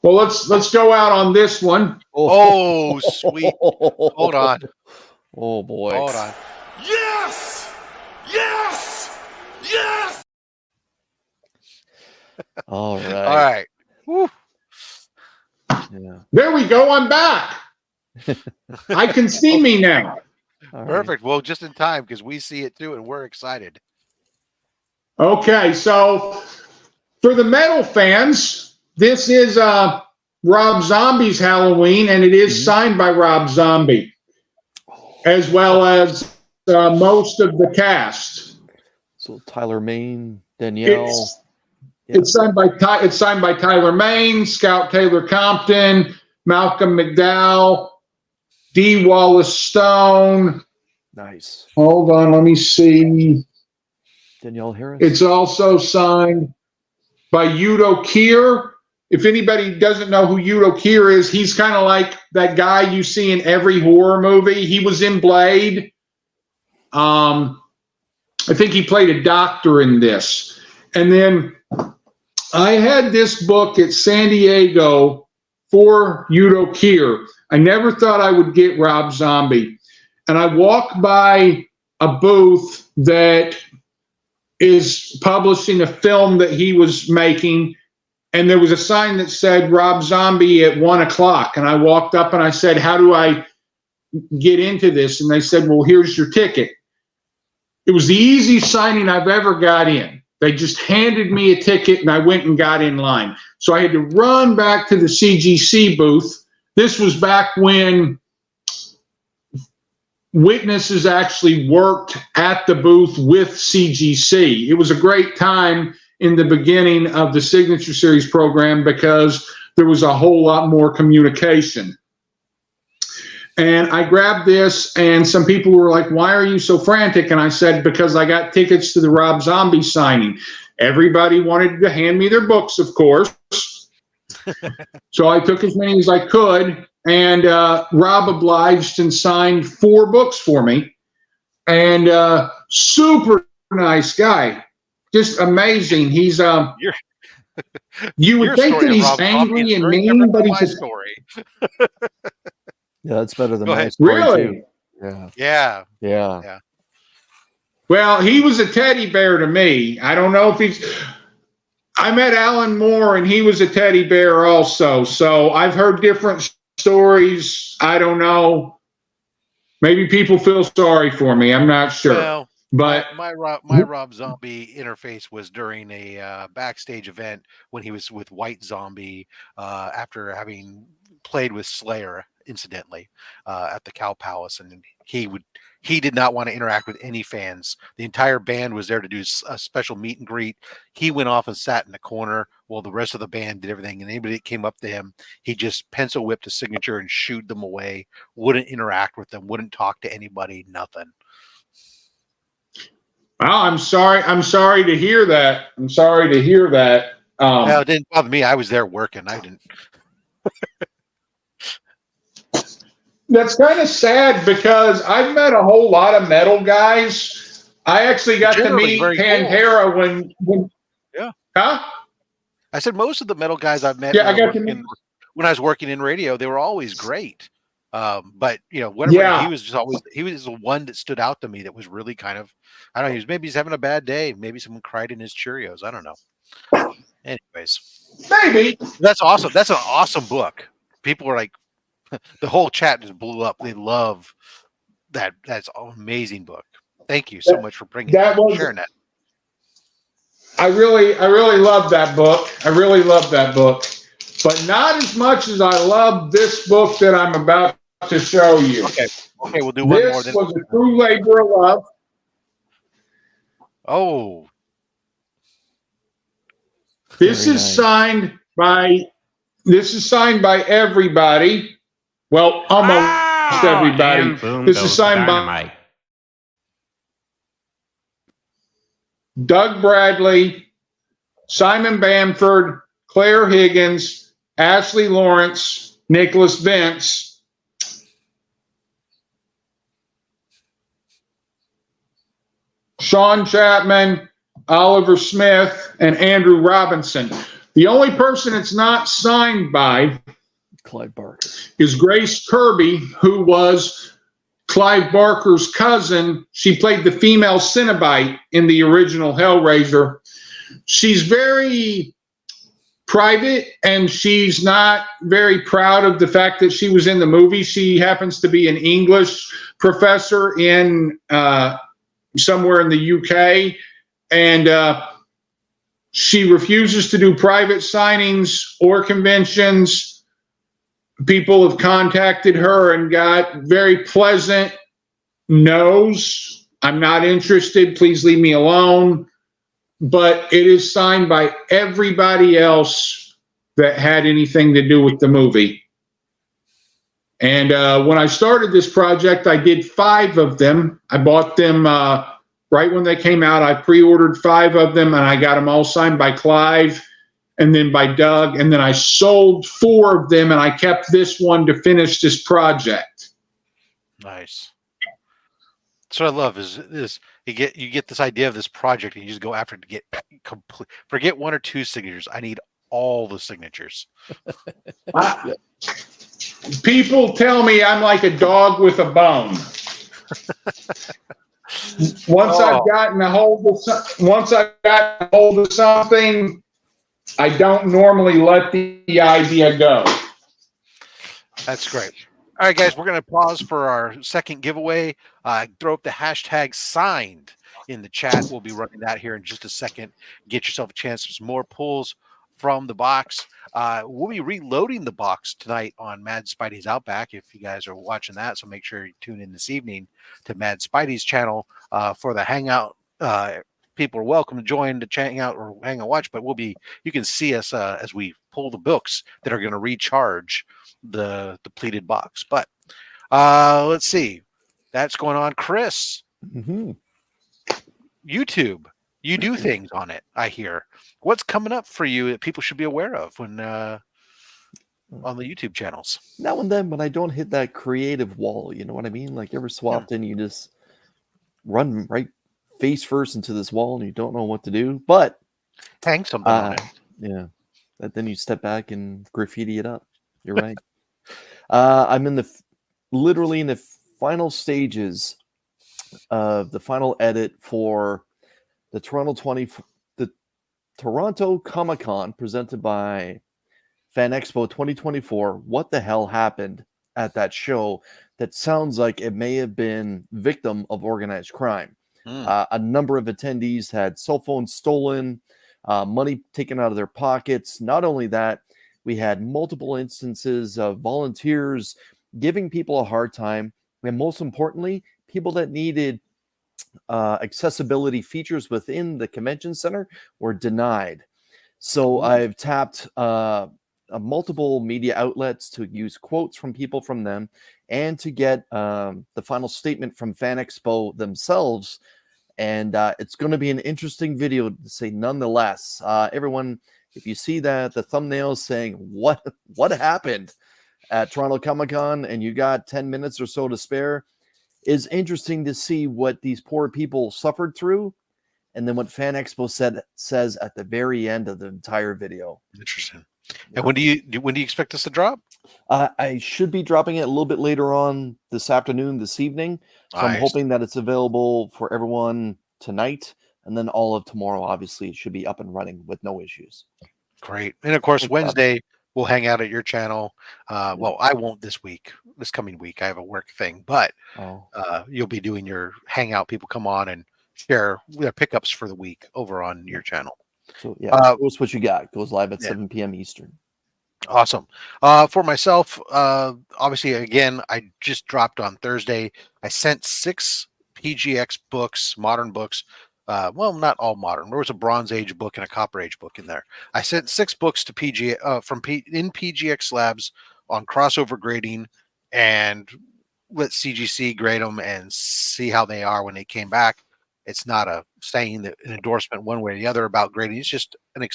Well, let's go out on this one. Oh, sweet. Hold on. Oh boy. Hold on. Yes! Yes! Yes! All right. All right. Woo. Yeah. There we go. I'm back. I can see me now. All right. Perfect. Well, just in time because we see it too, and we're excited. Okay, so for the metal fans, this is Rob Zombie's Halloween, and it is signed by Rob Zombie, as well as most of the cast. So Tyler Main, Danielle. It's signed by Tyler Main, Scout Taylor Compton, Malcolm McDowell, D. Wallace Stone. Nice. Hold on, let me see. Danielle Harris. It's also signed by Udo Kier. If anybody doesn't know who Udo Kier is, he's kind of like that guy you see in every horror movie. He was in Blade. I think he played a doctor in this. And then I had this book at San Diego for Udo Kier. I never thought I would get Rob Zombie. And I walked by a booth that is publishing a film that he was making. and there was a sign that said Rob Zombie at 1:00. And I walked up and I said, how do I get into this? And they said, well, here's your ticket. It was the easiest signing I've ever got in. They just handed me a ticket and I went and got in line. So I had to run back to the CGC booth. This was back when witnesses actually worked at the booth with CGC. It was a great time in the beginning of the Signature Series program because there was a whole lot more communication. And I grabbed this, and some people were like, why are you so frantic? And I said, because I got tickets to the Rob Zombie signing. Everybody wanted to hand me their books, of course. So I took as many as I could, and Rob obliged and signed 4 books for me. And super nice guy. Just amazing. He's you would think that he's angry and mean, but he's a story. Yeah, that's better than Go my ahead. story Really? too. Yeah. Well, he was a teddy bear to me. I don't know if he's. I met Alan Moore, and he was a teddy bear also. So I've heard different stories. I don't know. Maybe people feel sorry for me. I'm not sure. Well, but my Rob Zombie interface was during a backstage event when he was with White Zombie after having played with Slayer, incidentally, at the Cow Palace, and he did not want to interact with any fans. The entire band was there to do a special meet and greet. He went off and sat in the corner while the rest of the band did everything. And anybody that came up to him, he just pencil whipped a signature and shooed them away. Wouldn't interact with them. Wouldn't talk to anybody. Nothing. well, I'm sorry to hear that. Well, it didn't bother me. I was there working. I didn't. That's kind of sad because I've met a whole lot of metal guys. I actually got to Generally meet very cool. Pantera when Yeah. Huh? I said most of the metal guys I've met Yeah, I got to meet. when I was working in radio, they were always great. But whatever, Yeah. he was the one that stood out to me that was really kind of, I don't know, maybe he's having a bad day. Maybe someone cried in his Cheerios. I don't know. Anyways, Maybe. that's awesome. That's an awesome book. People were like, the whole chat just blew up. They love that. That's an amazing book. Thank you so much for bringing sharing that. I really love that book. But not as much as I love this book that I'm about to show you. Okay, we'll do one more. This was a true labor of love. Oh, This is signed by everybody. Well, almost everybody. And boom This goes is signed by dynamite. Doug Bradley, Simon Bamford, Claire Higgins, Ashley Lawrence, Nicholas Vince, Sean Chapman, Oliver Smith, and Andrew Robinson. The only person it's not signed by Clive Barker is Grace Kirby, who was Clive Barker's cousin. She played the female Cenobite in the original Hellraiser. She's very private, and she's not very proud of the fact that she was in the movie. She happens to be an English professor in somewhere in the UK, and she refuses to do private signings or conventions. People have contacted her and got very pleasant no's. I'm not interested. Please leave me alone. But it is signed by everybody else that had anything to do with the movie. And when I started this project, I did 5 of them. I bought them right when they came out. I pre-ordered 5 of them, and I got them all signed by Clive and then by Doug. And then I sold 4 of them, and I kept this one to finish this project. nice. That's what I love is you get this idea of this project and you just go after it to get complete. Forget 1 or 2 signatures. I need all the signatures. People tell me I'm like a dog with a bone. Once I've gotten a hold of something, I don't normally let the idea go. That's great. All right, guys, we're going to pause for our second giveaway. Throw up the hashtag signed in the chat. We'll be running that here in just a second. Get yourself a chance for some more pulls from the box. We'll be reloading the box tonight on Mad Spidey's Outback if you guys are watching that. So make sure you tune in this evening to Mad Spidey's channel for the Hangout. People are welcome to join the Hangout or Hang and Watch, but you can see us as we pull the books that are going to recharge the depleted box. But let's see. That's going on. Kris, YouTube, you do things on it, I hear. What's coming up for you that people should be aware of when on the YouTube channels? Now and then when I don't hit that creative wall, you know what I mean? Like every so often you just run right face first into this wall and you don't know what to do. But hang something on it. Yeah. But then you step back and graffiti it up. You're right. I'm literally in the final stages of the final edit for the Toronto Comic-Con presented by Fan Expo 2024. What the hell happened at that show that sounds like it may have been victim of organized crime? A number of attendees had cell phones stolen, money taken out of their pockets. Not only that, we had multiple instances of volunteers giving people a hard time. And most importantly, people that needed accessibility features within the convention center were denied. So I've tapped multiple media outlets to use quotes from people from them and to get the final statement from Fan Expo themselves. And it's going to be an interesting video to say nonetheless. Everyone, if you see that the thumbnail saying what happened at Toronto Comic-Con and you got 10 minutes or so to spare, is interesting to see what these poor people suffered through and then what Fan Expo says at the very end of the entire video. Interesting. And when do you expect this to drop? I should be dropping it a little bit later on this evening. So I'm hoping that it's available for everyone tonight. And then all of tomorrow, obviously, it should be up and running with no issues. Great. And of course, Wednesday, we'll hang out at your channel. Well, I won't this coming week. I have a work thing. But you'll be doing your hangout. People come on and share their pickups for the week over on your channel. So, yeah, that's what you got. It goes live at 7 p.m. Eastern. Awesome. For myself, obviously, again, I just dropped on Thursday. I sent 6 PGX books, modern books. Well, not all modern. There was a Bronze Age book and a Copper Age book in there. I sent 6 books to in PGX Slabs on crossover grading and let CGC grade them and see how they are when they came back. It's not an endorsement one way or the other about grading. It's just an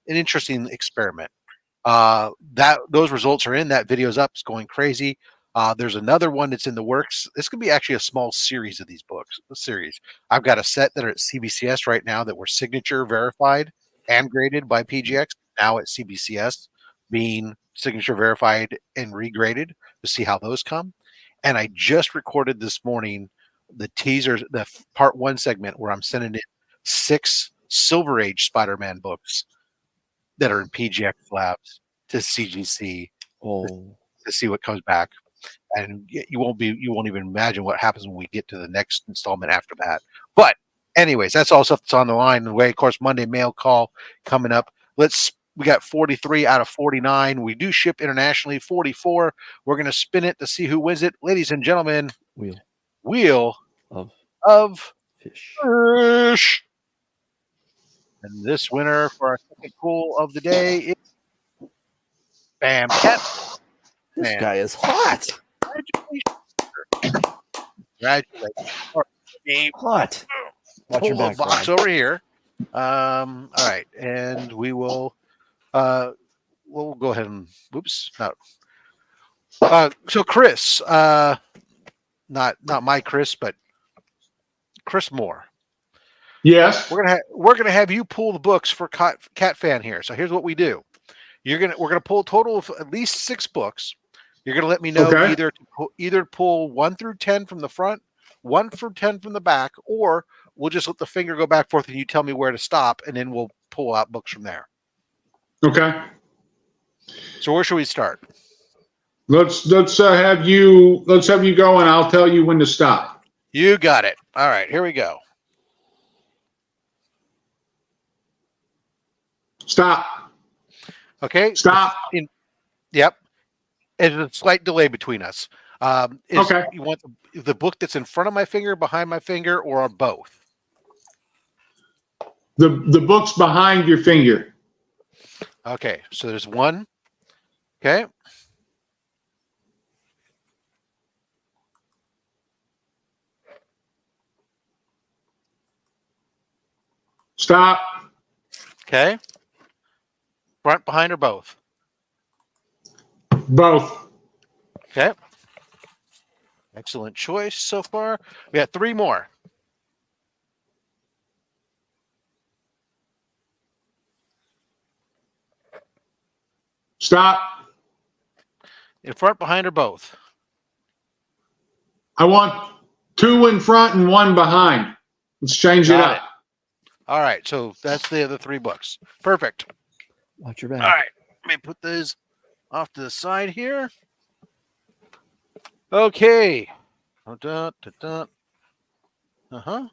interesting experiment. Those results are in. That video's up. It's going crazy. There's another one that's in the works. This could be actually a small series of these books. I've got a set that are at CBCS right now that were signature verified and graded by PGX. Now at CBCS, being signature verified and regraded to see how those come. And I just recorded this morning the teasers, the part 1 segment where I'm sending in 6 Silver Age Spider-Man books that are in PGX Labs to CGC to see what comes back. And you won't even imagine what happens when we get to the next installment after that. But anyways, that's all stuff that's on the line. The way, of course, Monday mail call coming up. We got 43 out of 49. We do ship internationally, 44. We're going to spin it to see who wins it. Ladies and gentlemen, Wheel of Fish. And this winner for our second pool of the day is Bam Cat. This guy is hot. Congratulations. Hot. Watch your back, box over here. All right, and we will we'll go ahead and so Kris, not my Kris, but Kris Moore. Yes. We're gonna have you pull the books for Cat Fan here. So here's what we do. We're gonna pull a total of at least 6 books. You're gonna let me know either pull 1 through 10 from the front, 1 through 10 from the back, or we'll just let the finger go back and forth and you tell me where to stop, and then we'll pull out books from there. Okay. So where should we start? Let's have you go, and I'll tell you when to stop. You got it. All right, here we go. Stop. Okay. Stop. Yep. There's a slight delay between us. Okay. You want the book that's in front of my finger, behind my finger, or both? The book's behind your finger. Okay, so there's one. Okay. Stop. Okay. Front, behind, or both? Both. Okay. Excellent choice so far. We got 3 more. Stop. In front, behind, or both? I want 2 in front and 1 behind. Let's change it Got up. All right, so that's the other 3 books. Perfect. Watch your back. All right, let me put those off to the side here. Okay. Uh-huh. Uh-huh.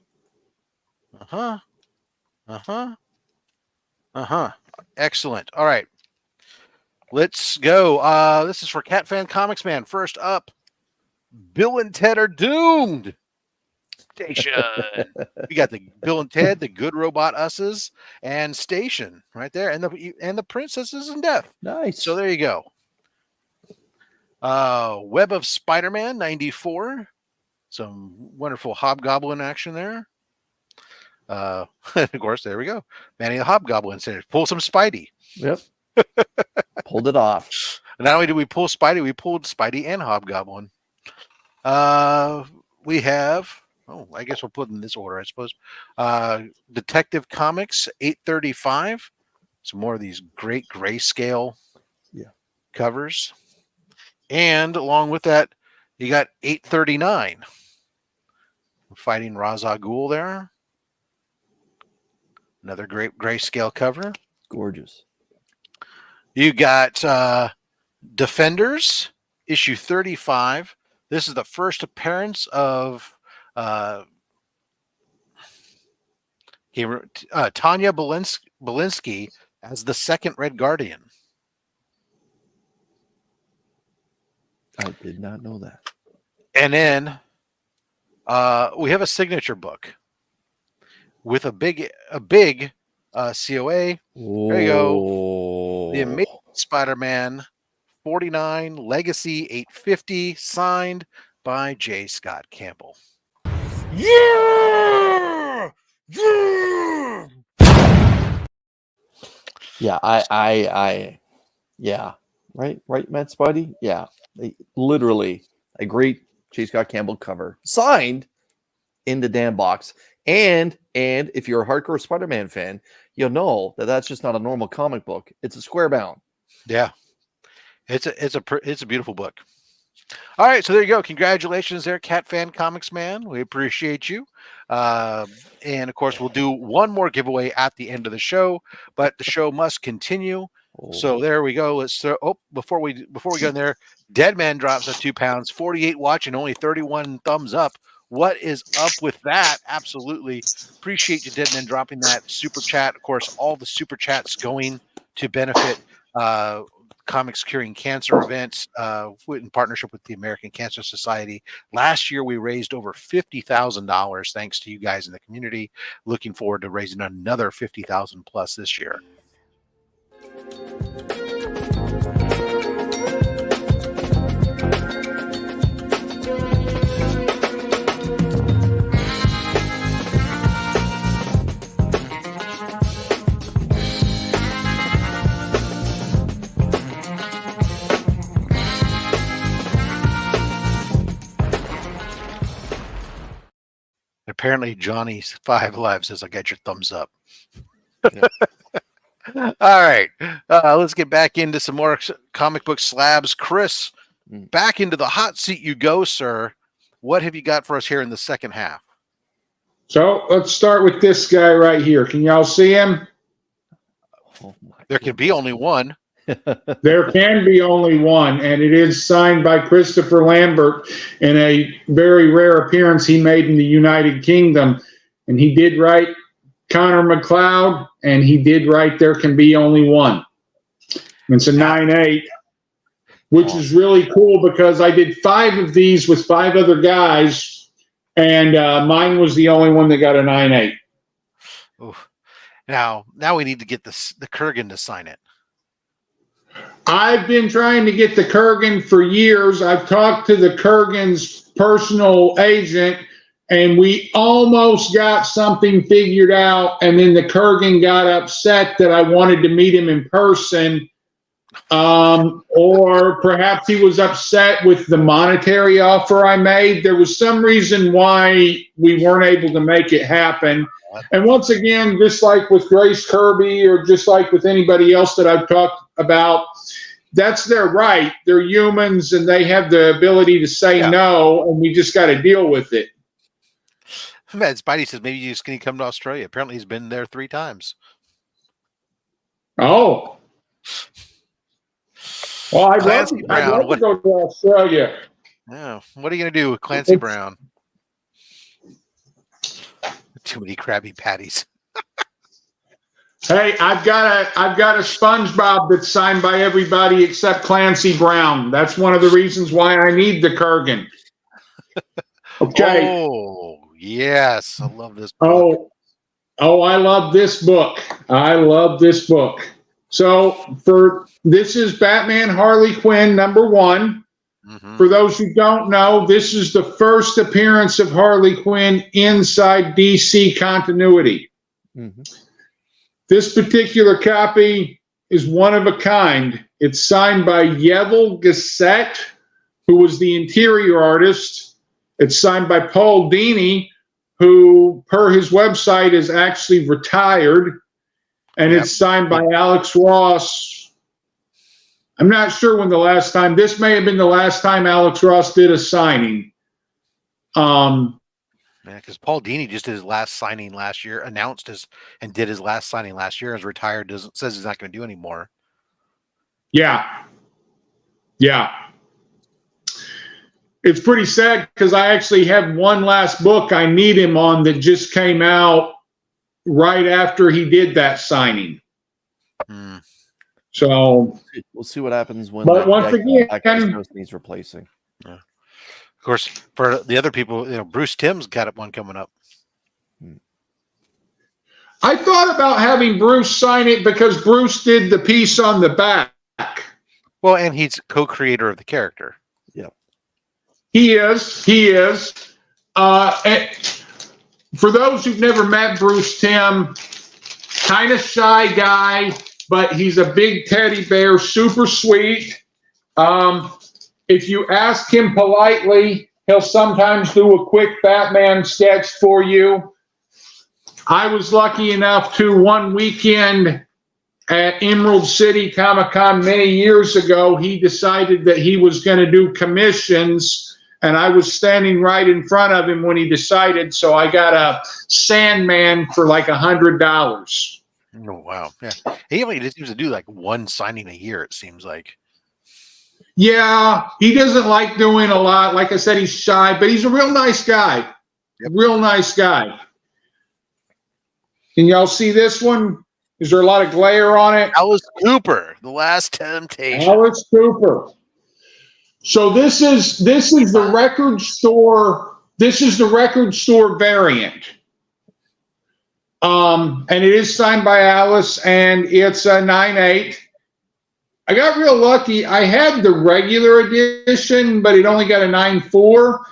Uh-huh. Uh-huh. Excellent. All right. Let's go. This is for Cat Fan Comics Man. First up, Bill and Ted Are Doomed. Station. We got the Bill and Ted, the Good Robot Us's, and Station right there, and the Princesses in Death. Nice. So there you go. Web of Spider-Man 94. Some wonderful Hobgoblin action there. Of course, there we go. Manny the Hobgoblin said, pull some Spidey. Yep. Pulled it off. Not only did we pull Spidey, we pulled Spidey and Hobgoblin. We have, I guess we'll put in this order, I suppose. Detective Comics 835. Some more of these great grayscale covers. And along with that, you got 839. Fighting Ra's al Ghul there. Another great grayscale cover. Gorgeous. You got Defenders, issue 35. This is the first appearance of Tanya Belinsky as the second Red Guardian. I did not know that. And then we have a signature book with a big COA. There you go. The Amazing Spider-Man 49 Legacy 850, signed by J. Scott Campbell. Yeah! Yeah! Yeah, yeah. Right, Matt Spidey? Yeah. Literally a great J. Scott Campbell cover. Signed in the damn box. And if you're a hardcore Spider-Man fan, you'll know that that's just not a normal comic book. It's a square bound. Yeah. It's a beautiful book. All right, so there you go. Congratulations there, Cat Fan Comics Man. We appreciate you. And of course, we'll do one more giveaway at the end of the show, but the show must continue. So there we go. Let's before we go in there, Deadman drops at 2 pounds, 48 watch and only 31 thumbs up. What is up with that? Absolutely appreciate you, Deadman, dropping that super chat. Of course, all the super chats going to benefit Comics Curing Cancer events in partnership with the American Cancer Society. Last year, we raised over $50,000 thanks to you guys in the community. Looking forward to raising another $50,000 plus this year. Apparently, Johnny's 5 Live says, I got your thumbs up. Yeah. All right. Let's get back into some more comic book slabs. Kris, back into the hot seat you go, sir. What have you got for us here in the second half? So let's start with this guy right here. Can y'all see him? Oh my There can be only one. There can be only one, and it is signed by Christopher Lambert in a very rare appearance he made in the United Kingdom. And he did write Connor McLeod, and he did write There Can Be Only One. And it's a 9/8, which is really cool because I did 5 of these with 5 other guys, and mine was the only one that got a 9/8. Oof. Now we need to get the Kurgan to sign it. I've been trying to get the Kurgan for years. I've talked to the Kurgan's personal agent, and we almost got something figured out. And then the Kurgan got upset that I wanted to meet him in person. Or perhaps he was upset with the monetary offer I made. There was some reason why we weren't able to make it happen. And once again, just like with Grace Kirby or just like with anybody else that I've talked about, that's their right. They're humans and they have the ability to say no, and we just got to deal with it. Man, Spidey says maybe you just can come to Australia. Apparently he's been there 3 times. Oh. Well, I'd love to go to Australia. Yeah. What are you going to do with Clancy Brown? Too many Krabby Patties. Hey, I've got a SpongeBob that's signed by everybody except Clancy Brown. That's one of the reasons why I need the Kurgan. Okay. Oh, yes. I love this book. Oh, I love this book. I love this book. So this is Batman Harley Quinn #1. Mm-hmm. For those who don't know, this is the first appearance of Harley Quinn inside DC continuity. Mm-hmm. This particular copy is one of a kind. It's signed by Yevil Gassett, who was the interior artist. It's signed by Paul Dini, who, per his website, is actually retired. And it's signed by Alex Ross. I'm not sure when the last time, this may have been the last time Alex Ross did a signing. Yeah, because Paul Dini just did his last signing last year, and did his last signing last year, is retired, says he's not going to do anymore. Yeah. It's pretty sad because I actually have one last book I need him on that just came out right after he did that signing. So we'll see what happens when. But once again, he's replacing. Yeah. Of course, for the other people, Bruce Timm's got one coming up. I thought about having Bruce sign it because Bruce did the piece on the back. Well, and he's co-creator of the character. Yeah, he is. And for those who've never met Bruce Timm, kind of shy guy, but he's a big teddy bear, super sweet. If you ask him politely, he'll sometimes do a quick Batman sketch for you. I was lucky enough to one weekend at Emerald City Comic-Con many years ago, he decided that he was going to do commissions, and I was standing right in front of him when he decided, so I got a Sandman for like $100. Oh, wow. Yeah. He only just seems to do like one signing a year, it seems like. Yeah, he doesn't like doing a lot. Like I said, he's shy, but he's a real nice guy. Yep. Real nice guy. Can y'all see this one? Is there a lot of glare on it? Alice Cooper, The Last Temptation. Alice Cooper. So this is the record store. This is the record store variant. And it is signed by Alice, and it's a 9/8. I got real lucky. I had the regular edition, but it only got a 9/4.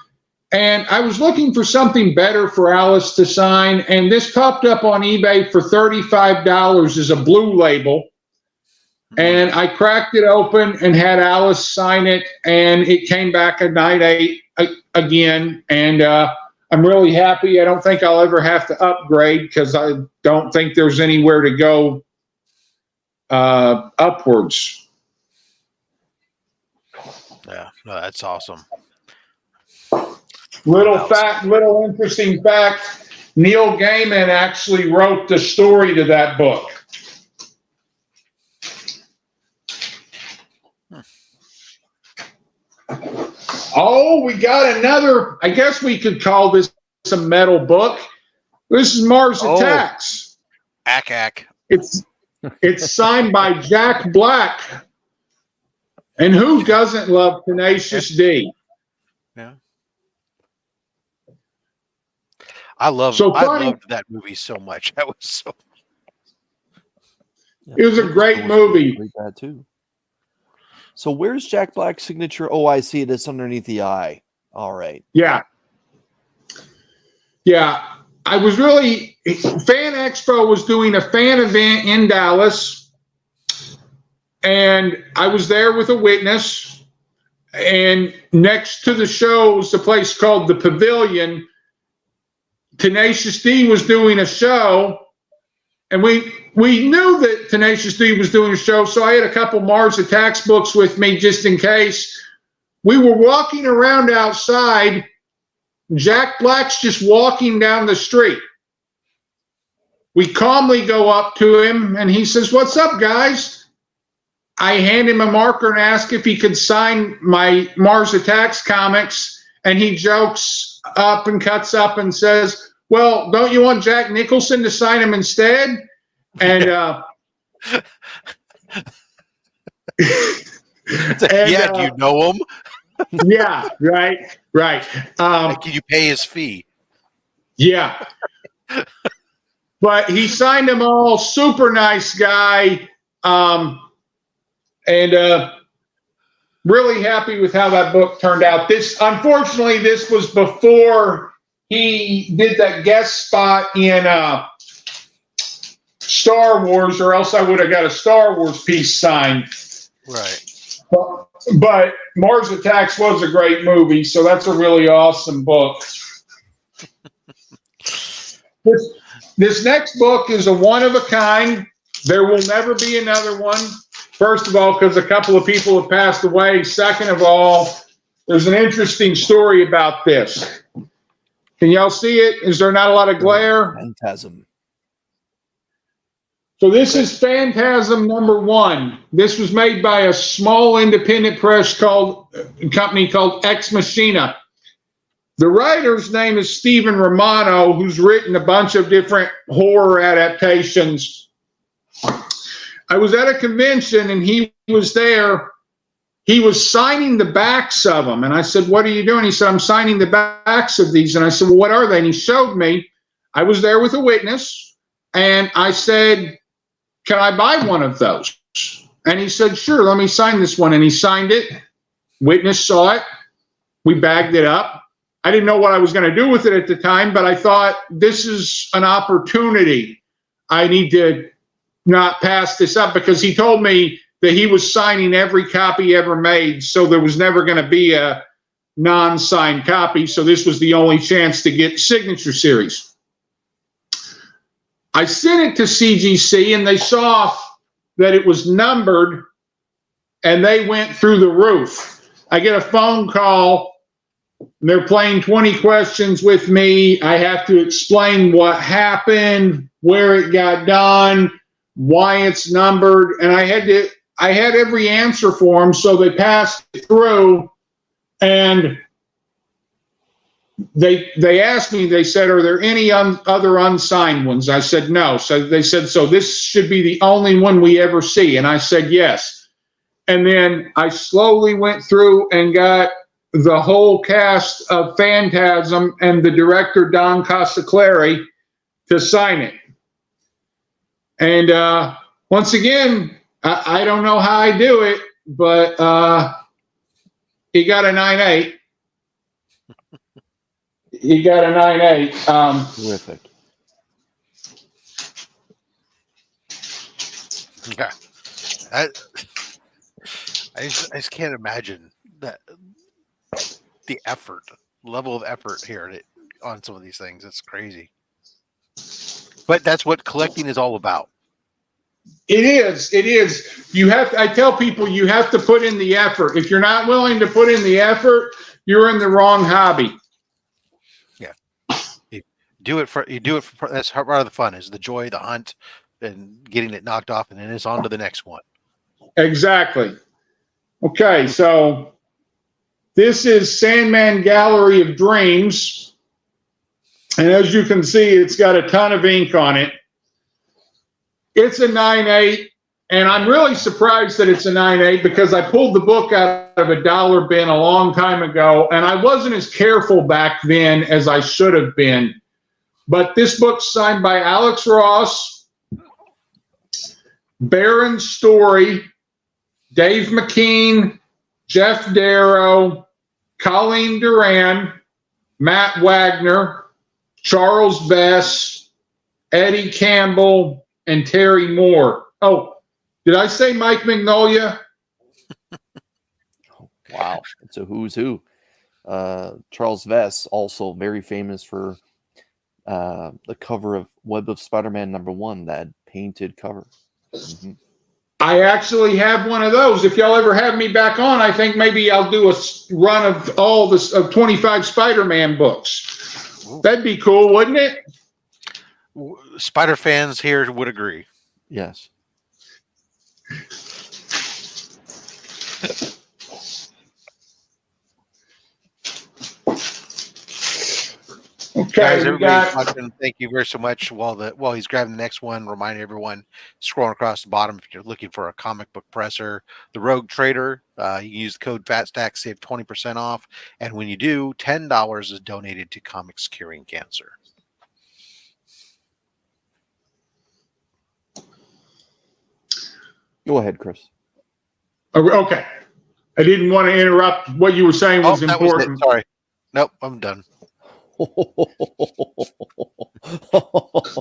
And I was looking for something better for Alice to sign, and this popped up on eBay for $35 as a blue label. And I cracked it open and had Alice sign it, and it came back a 9/8 again. And I'm really happy. I don't think I'll ever have to upgrade because I don't think there's anywhere to go upwards. Yeah, no, that's awesome. Little interesting fact, Neil Gaiman actually wrote the story to that book. Oh, we got another. I guess we could call this a metal book. This is Mars Attacks. Ack. It's signed by Jack Black. And who doesn't love Tenacious D? Yeah. I loved that movie so much. That was so. Yeah, It was a great movie. That too. So where's Jack Black's signature? Oh, I see it. It's underneath the eye. All right. Yeah. I was really Fan Expo was doing a fan event in Dallas, and I was there with a witness. And next to the show was a place called the Pavilion. Tenacious D was doing a show, and we knew that Tenacious D was doing a show, so I had a couple Mars Attacks books with me just in case. We were walking around outside. Jack Black's just walking down the street. We calmly go up to him, and he says, "What's up, guys?" I hand him a marker and ask if he could sign my Mars Attacks comics, and he jokes up and cuts up and says, "Well, don't you want Jack Nicholson to sign them instead?" And yeah, do you know him? Yeah, right. Can you pay his fee? Yeah. But he signed them all. Super nice guy. And really happy with how that book turned out. Unfortunately, this was before he did that guest spot in Star Wars, or else I would have got a Star Wars piece signed. Right. But Mars Attacks was a great movie, so that's a really awesome book. This next book is a one-of-a-kind. There will never be another one. First of all, because a couple of people have passed away. Second of all, there's an interesting story about this. Can y'all see it? Is there not a lot of glare? Phantasm. So this is Phantasm #1. This was made by a small independent press company called Ex Machina. The writer's name is Stephen Romano, who's written a bunch of different horror adaptations. I was at a convention and he was there. He was signing the backs of them. And I said, "What are you doing?" He said, "I'm signing the backs of these." And I said, "Well, what are they?" And he showed me. I was there with a witness. And I said, "Can I buy one of those?" And he said, "Sure, let me sign this one." And he signed it. Witness saw it. We bagged it up. I didn't know what I was going to do with it at the time, but I thought, this is an opportunity. I need to not pass this up, because he told me that he was signing every copy ever made, so there was never going to be a non-signed copy. So this was the only chance to get signature series. I sent it to CGC, and they saw that it was numbered, and they went through the roof. I get a phone call. They're playing 20 questions with me. I have to explain what happened, where it got done, why it's numbered, and I had every answer for them, so they passed it through. And they asked me, they said, "Are there any other unsigned ones?" I said, "No." So they said, "So this should be the only one we ever see." And I said, "Yes." And then I slowly went through and got the whole cast of Phantasm and the director, Don Costaclari, to sign it. And once again, I don't know how I do it, but he got a 9.8. He got a 9.8. Terrific. Yeah. I just can't imagine that the level of effort here on some of these things. It's crazy. But that's what collecting is all about. It is. I tell people, you have to put in the effort. If you're not willing to put in the effort, you're in the wrong hobby. Yeah. You do it for that's part of the fun, is the joy, the hunt, and getting it knocked off, and then it's on to the next one. Exactly. Okay, so this is Sandman Gallery of Dreams. And as you can see, it's got a ton of ink on it. It's a 9/8, and I'm really surprised that it's a 9/8 because I pulled the book out of a dollar bin a long time ago, and I wasn't as careful back then as I should have been. But this book's signed by Alex Ross, Baron Story, Dave McKean, Jeff Darrow, Colleen Duran, Matt Wagner, Charles Vess, Eddie Campbell, and Terry Moore. Oh, did I say Mike Magnolia? Wow, it's a who's who. Charles Vess, also very famous for the cover of Web of Spider-Man #1, that painted cover. Mm-hmm. I actually have one of those. If y'all ever have me back on, I think maybe I'll do a run of all this of 25 Spider-Man books. That'd be cool, wouldn't it? Spider fans here would agree. Yes. Okay, Guys, everybody's watching. Thank you very so much. While he's grabbing the next one, remind everyone, scrolling across the bottom, if you're looking for a comic book presser, the Rogue Trader, you can use the code FATSTACK, save 20% off. And when you do, $10 is donated to Comics Curing Cancer. Go ahead, Chris. Okay. I didn't want to interrupt. What you were saying was that important. was it. Sorry. Nope, I'm done. Can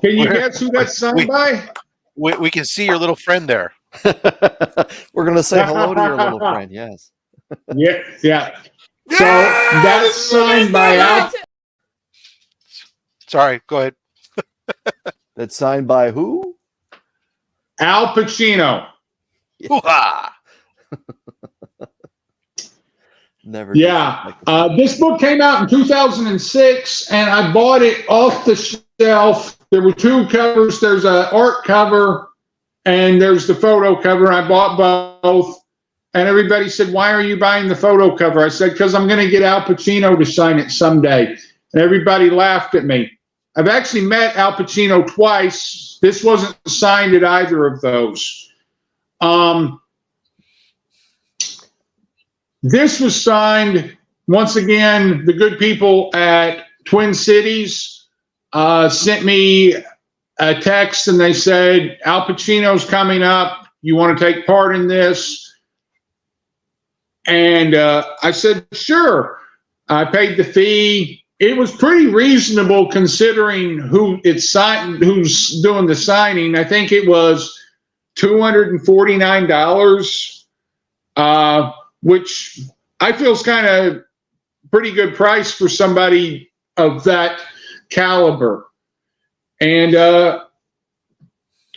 you guess who that's signed by? We can see your little friend there. We're going to say hello to your little friend, yes. Yeah. So that's signed by Al. Sorry, go ahead. That's signed by who? Al Pacino. Hoo-ha! Never. Yeah. This book came out in 2006, and I bought it off the shelf. There were two covers. There's an art cover, and there's the photo cover. I bought both, and everybody said, "Why are you buying the photo cover?" I said, "Because I'm going to get Al Pacino to sign it someday." And everybody laughed at me. I've actually met Al Pacino twice. This wasn't signed at either of those. This was signed, once again, the good people at Twin Cities sent me a text, and they said, Al Pacino's coming up. You want to take part in this? And I said, sure. I paid the fee. It was pretty reasonable considering who's doing the signing. I think it was $249, which I feel is kind of pretty good price for somebody of that caliber. And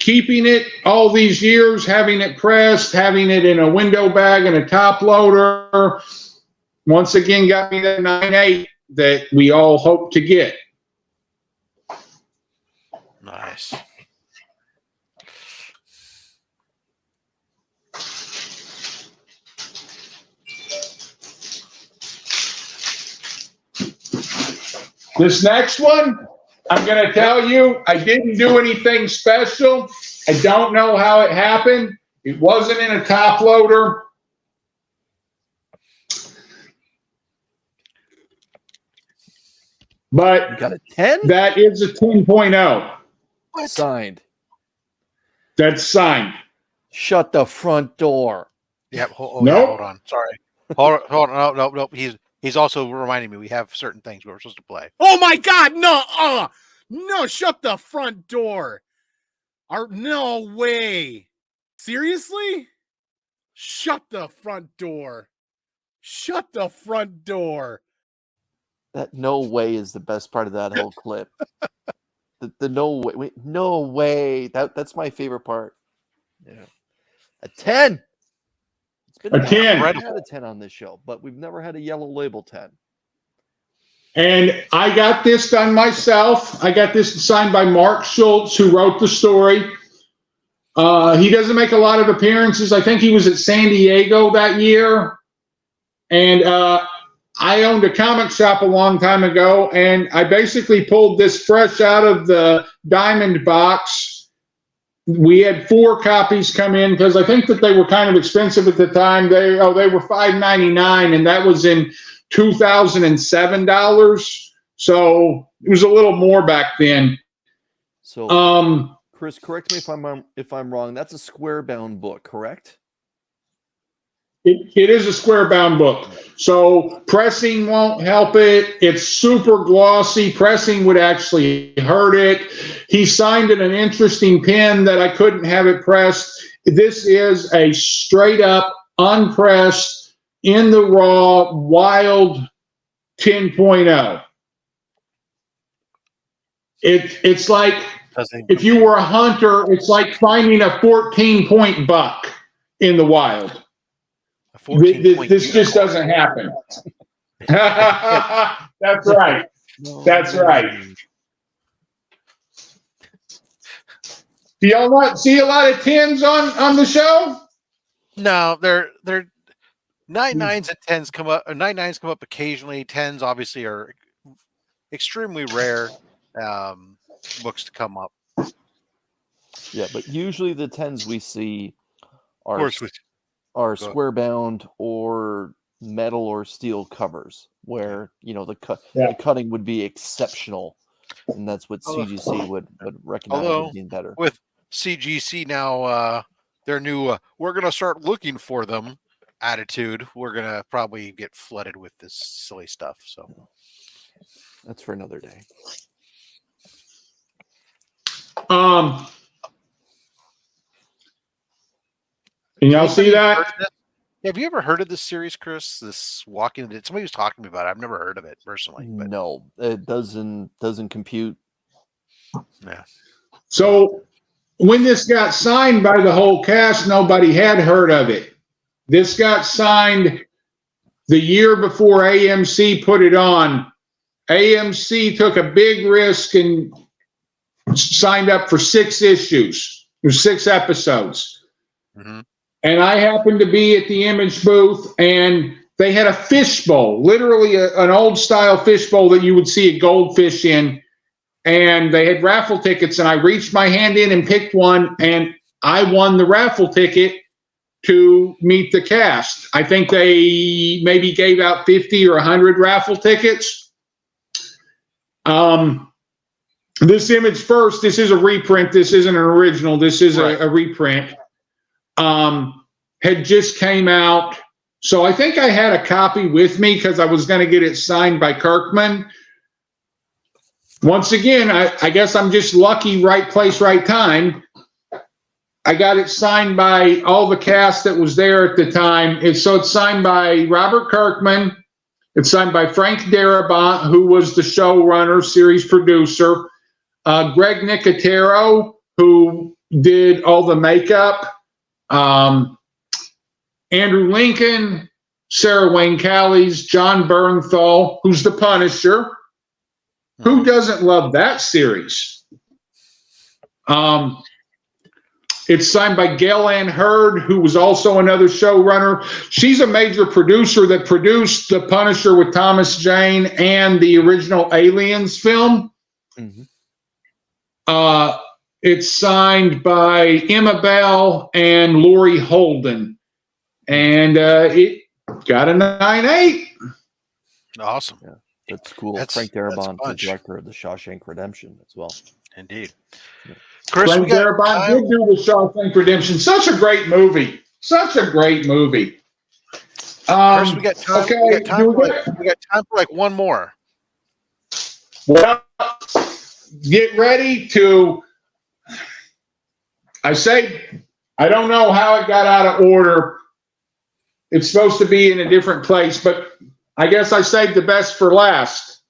keeping it all these years, having it pressed, having it in a window bag and a top loader, once again got me that 9/8 that we all hope to get. Nice. This next one, I'm going to tell you, I didn't do anything special. I don't know how it happened. It wasn't in a top loader. But You got a 10? that is a 10.0. Signed. That's signed. Shut the front door. Yep. Nope. Yeah, hold on. Sorry. Hold on. No. He's also reminding me we have certain things we were supposed to play. Oh my God! No, no! Shut the front door. No way. Seriously? Shut the front door. Shut the front door. That no way is the best part of that whole clip. The no way. Wait, no way. That's my favorite part. Yeah. A 10. It's been A 10. We've had a 10 on this show, but we've never had a yellow label 10. And I got this done myself. I got this signed by Mark Schultz, who wrote the story. He doesn't make a lot of appearances. I think he was at San Diego that year. And I owned a comic shop a long time ago, and I basically pulled this fresh out of the diamond box. We had 4 copies come in because I think that they were kind of expensive at the time. They were $5.99, and that was in 2007 dollars. So it was a little more back then. So, Kris, correct me if I'm wrong. That's a square bound book, correct? It is a square bound book. So pressing won't help it. It's super glossy. Pressing would actually hurt it. He signed in an interesting pen that I couldn't have it pressed. This is a straight up, unpressed, in the raw, wild 10.0. It's like, if you were a hunter, it's like finding a 14-point buck in the wild. This just doesn't happen. That's right. That's right. Do y'all not see a lot of 10s on the show? No, they're 99s and 10s come up. 99s come up occasionally. 10s obviously are extremely rare books to come up. Yeah, but usually the 10s we see are square bound or metal or steel covers, where the cutting would be exceptional, and that's what CGC would recognize as being better. With CGC now, their new "we're gonna start looking for them" attitude, we're gonna probably get flooded with this silly stuff. So that's for another day. Can y'all see that? Have you ever heard of this series, Kris? This Walking Dead? Somebody was talking to me about it. I've never heard of it personally. But. No, it doesn't compute. Yeah. So when this got signed by the whole cast, nobody had heard of it. This got signed the year before AMC put it on. AMC took a big risk and signed up for 6 issues. There's 6 episodes. Mm-hmm. And I happened to be at the Image booth, and they had a fishbowl, literally an old-style fishbowl that you would see a goldfish in. And they had raffle tickets, and I reached my hand in and picked one, and I won the raffle ticket to meet the cast. I think they maybe gave out 50 or 100 raffle tickets. This Image First, this is a reprint. This isn't an original. This is a reprint. Had just came out. So I think I had a copy with me because I was going to get it signed by Kirkman. Once again, I guess I'm just lucky, right place, right time. I got it signed by all the cast that was there at the time. It's signed by Robert Kirkman. It's signed by Frank Darabont, who was the showrunner, series producer. Greg Nicotero, who did all the makeup. Andrew Lincoln, Sarah Wayne Callies, John Bernthal, who's the Punisher. Who doesn't love that series? It's signed by Gail Ann Hurd, who was also another showrunner. She's a major producer that produced The Punisher with Thomas Jane and the original Aliens film. Mm-hmm. It's signed by Emma Bell and Laurie Holden. And it got a 9.8. Awesome. Yeah, that's cool. Frank Darabont, the director of The Shawshank Redemption as well. Indeed. Yeah. Kris, Frank Darabont did do The Shawshank Redemption. Such a great movie. Such a great movie. Kris, we got time. Okay, we got time for like one more. Well, get ready to. I don't know how it got out of order. It's supposed to be in a different place, but I guess I saved the best for last.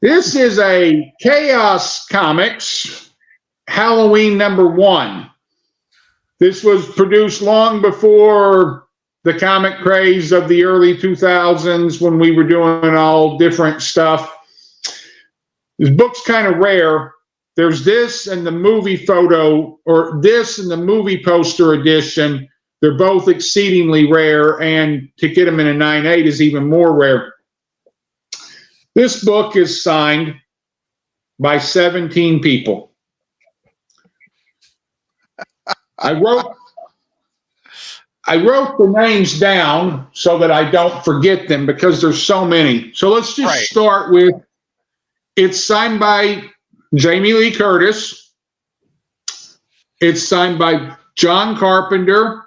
This is a Chaos Comics Halloween #1. This was produced long before the comic craze of the early 2000s when we were doing all different stuff. This book's kind of rare. There's this and the movie photo, or this and the movie poster edition. They're both exceedingly rare, and to get them in a 9.8 is even more rare. This book is signed by 17 people. I wrote the names down so that I don't forget them because there's so many. So let's just start with, it's signed by Jamie Lee Curtis. It's signed by John Carpenter.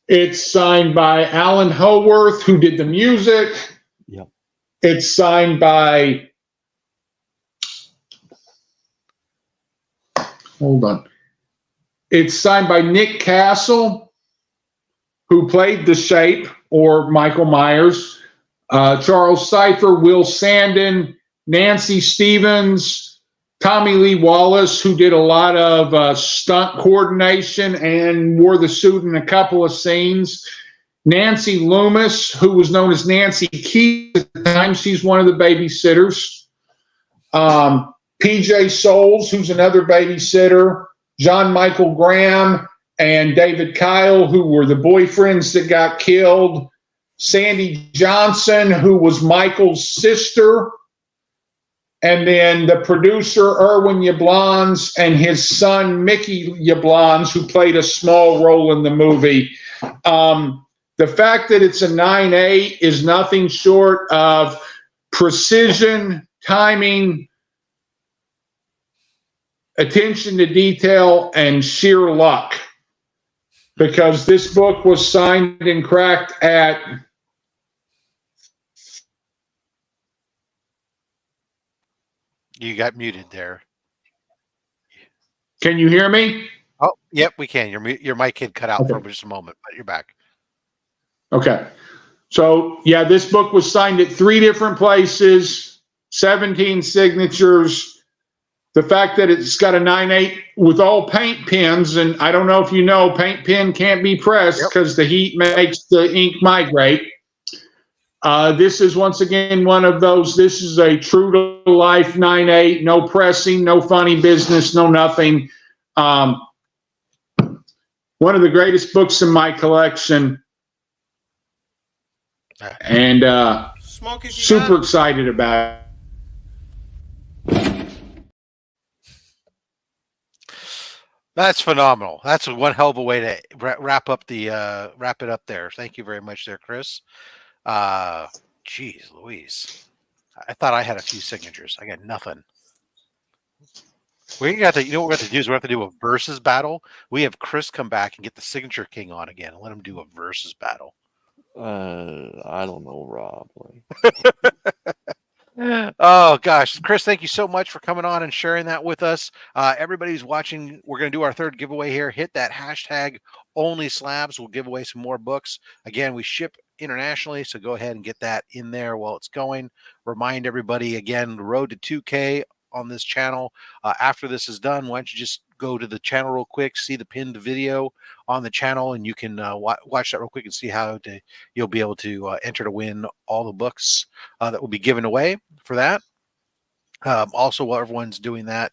It's signed by Alan Howarth, who did the music. Yep. It's signed by, hold on. It's signed by Nick Castle, who played The Shape, or Michael Myers. Charles Cipher, Will Sandin, Nancy Stevens, Tommy Lee Wallace, who did a lot of stunt coordination and wore the suit in a couple of scenes. Nancy Loomis, who was known as Nancy Keys at the time. She's one of the babysitters. PJ Souls, who's another babysitter. John Michael Graham and David Kyle, who were the boyfriends that got killed. Sandy Johnson, who was Michael's sister. And then the producer, Erwin Yablans, and his son, Mickey Yablans, who played a small role in the movie. The fact that it's a 9.8 is nothing short of precision, timing, attention to detail, and sheer luck. Because this book was signed and cracked at You got muted there. Can you hear me? Oh, yep, we can. Your mic had cut out for just a moment, but you're back. Okay. So, yeah, this book was signed at 3 different places, 17 signatures. The fact that it's got a 9.8 with all paint pens, and I don't know if you know, paint pen can't be pressed because the heat makes the ink migrate. This is, once again, one of those, this is a true-to-life 9.8, no pressing, no funny business, no nothing. One of the greatest books in my collection, and super excited about it. That's phenomenal. That's one hell of a way to wrap it up there. Thank you very much there, Kris. Geez Louise. I thought I had a few signatures. I got nothing. We got to, you know what we have to do is we have to do a versus battle. We have Kris come back and get the signature king on again and let him do a versus battle. I don't know, Rob. Oh gosh, Kris, thank you so much for coming on and sharing that with us. Everybody who's watching, we're going to do our third giveaway here. Hit that hashtag OnlySlabs. We'll give away some more books. Again, we ship internationally, so go ahead and get that in there while it's going. Remind everybody again, the road to 2K on this channel. After this is done, why don't you just go to the channel real quick, see the pinned video on the channel, and you can watch that real quick and see how you'll be able to enter to win all the books that will be given away for that. Also, while everyone's doing that,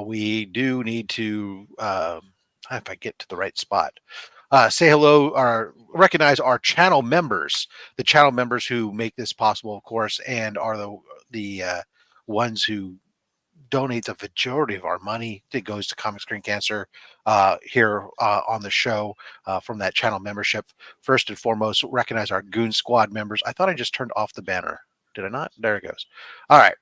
we do need to, if I get to the right spot, say hello or recognize our channel members, the channel members who make this possible, of course, and are the ones who donate the majority of our money that goes to Comic Screen Cancer here on the show from that channel membership. First and foremost, recognize our Goon Squad members. I thought I just turned off the banner. Did I not? There it goes. All right.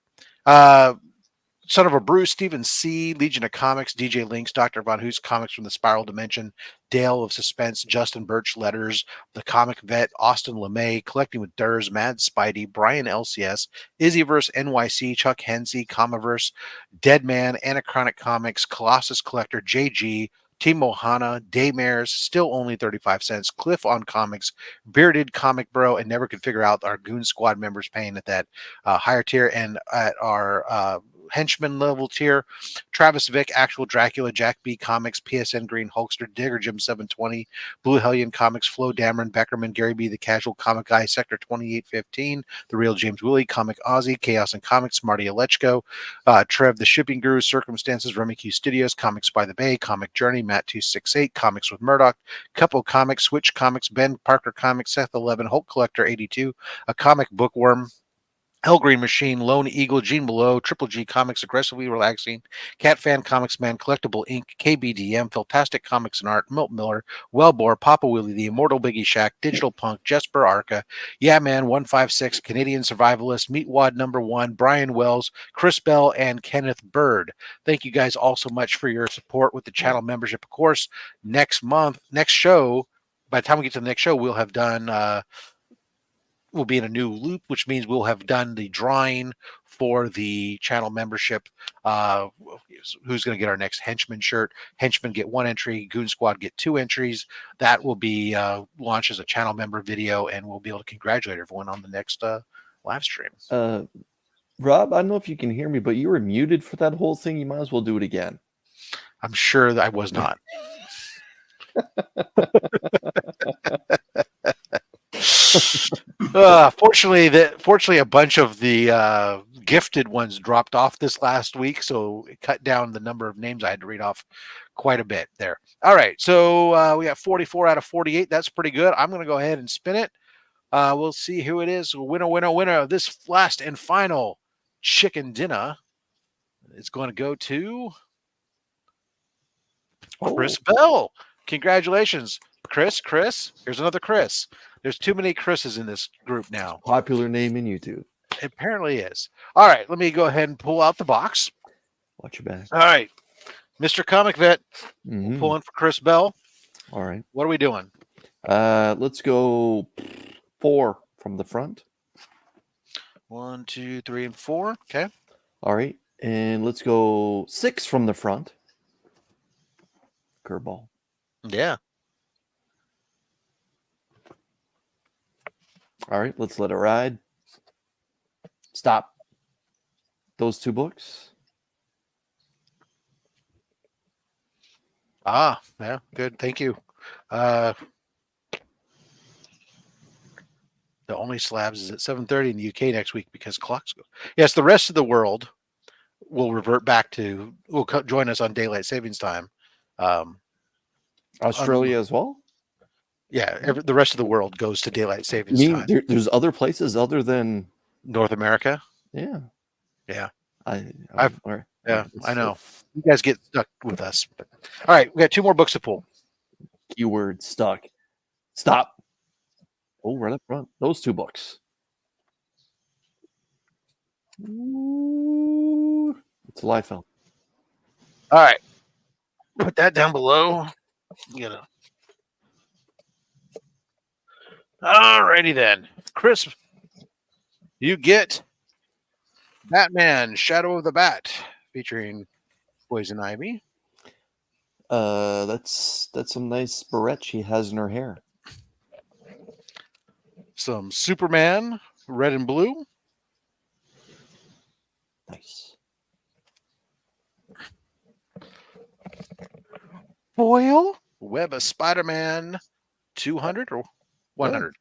Son of a Bruce, Stephen C., Legion of Comics, DJ Links, Dr. Von Hoos, Comics from the Spiral Dimension, Dale of Suspense, Justin Birch Letters, The Comic Vet, Austin LeMay, Collecting with Durs, Mad Spidey, Brian LCS, Izzyverse NYC, Chuck Hensey, Comiverse, Deadman, Anachronic Comics, Colossus Collector, JG, Team Mohana, Daymares, still only 35 cents, Cliff on Comics, Bearded Comic Bro, and never could figure out our Goon Squad members paying at that higher tier, and at our henchman level tier. Travis Vick, Actual Dracula, Jack B Comics, PSN Green Hulkster, Digger Jim 720, Blue Hellion Comics, Flo Dameron, Beckerman, Gary B, The Casual Comic Guy, Sector 2815, The Real James Woolley, Comic Aussie, Chaos and Comics, Marty Alechko, Trev, The Shipping Guru, Circumstances, Remy Q Studios, Comics by the Bay, Comic Journey, Matt 268, Comics with Murdoch, Couple Comics, Switch Comics, Ben Parker Comics, Seth 11, Hulk Collector 82, A Comic Bookworm, Hell Green Machine, Lone Eagle, Gene Below, Triple G Comics, Aggressively Relaxing, Cat Fan Comics Man, Collectible Inc., KBDM, Fantastic Comics and Art, Milt Miller, Wellbore, Papa Willie, The Immortal Biggie Shack, Digital Punk, Jesper Arca, Yeah Man 156, Canadian Survivalist, Meatwad Number 1, Brian Wells, Chris Bell, and Kenneth Bird. Thank you guys all so much for your support with the channel membership. Of course, next show, by the time we get to the next show, we'll have done we'll be in a new loop, which means we'll have done the drawing for the channel membership. Who's going to get our next henchman shirt? Henchmen get 1 entry, Goon Squad get 2 entries. That will be launched as a channel member video, and we'll be able to congratulate everyone on the next live stream. Rob, I don't know if you can hear me, but you were muted for that whole thing. You might as well do it again. I'm sure that I was not. Fortunately, a bunch of the gifted ones dropped off this last week, so it cut down the number of names I had to read off quite a bit there. All right, so we got 44 out of 48. That's pretty good. I'm going to go ahead and spin it. We'll see who it is. Winner of this last and final chicken dinner is going to go to Chris Bell. Congratulations, Chris. Here's another Chris. There's too many Chris's in this group now. Popular name in YouTube. It apparently is. All right, let me go ahead and pull out the box. Watch your back. All right, Mr. Comic Vet, we'll pull in for Chris Bell. All right. What are we doing? Let's go 4 from the front. 1, 2, 3, and 4. Okay. All right, and let's go 6 from the front. Curveball. Yeah. All right, let's let it ride. Stop. Those 2 books. Ah, yeah, good. Thank you. The OnlySlabs is at 7:30 in the UK next week because clocks go. Yes, the rest of the world will revert back to, will join us on daylight savings time. Australia as well? Yeah, the rest of the world goes to daylight savings You mean time. there's other places other than North America? Yeah. Yeah. All right. Yeah, I know. You guys get stuck with us. But, all right, we got 2 more books to pull. Keyword stuck. Stop. Oh, right up front. Those 2 books. Ooh, it's a live film. All right. Put that down below. You know. All righty then. Chris, you get Batman, Shadow of the Bat, featuring Poison Ivy. That's some nice barrette she has in her hair. Some Superman, red and blue. Nice. Foil, Web of Spider-Man 200 or 100.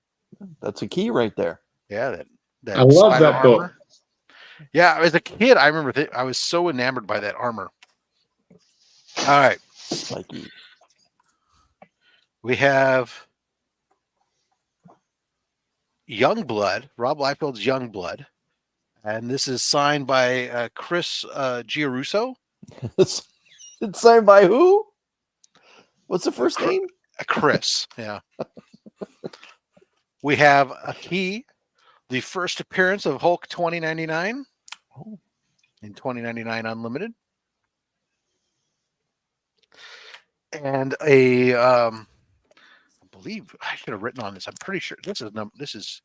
That's a key right there. Yeah, that I love spider that book. armor. Yeah, as a kid, I remember I was so enamored by that armor. All right. Spiky. We have Youngblood, Rob Liefeld's Youngblood. And this is signed by Chris Giarusso. It's signed by who? What's the first name? Chris, yeah. We have a key, the first appearance of Hulk 2099 in 2099 Unlimited. And I believe I should have written on this. I'm pretty sure this is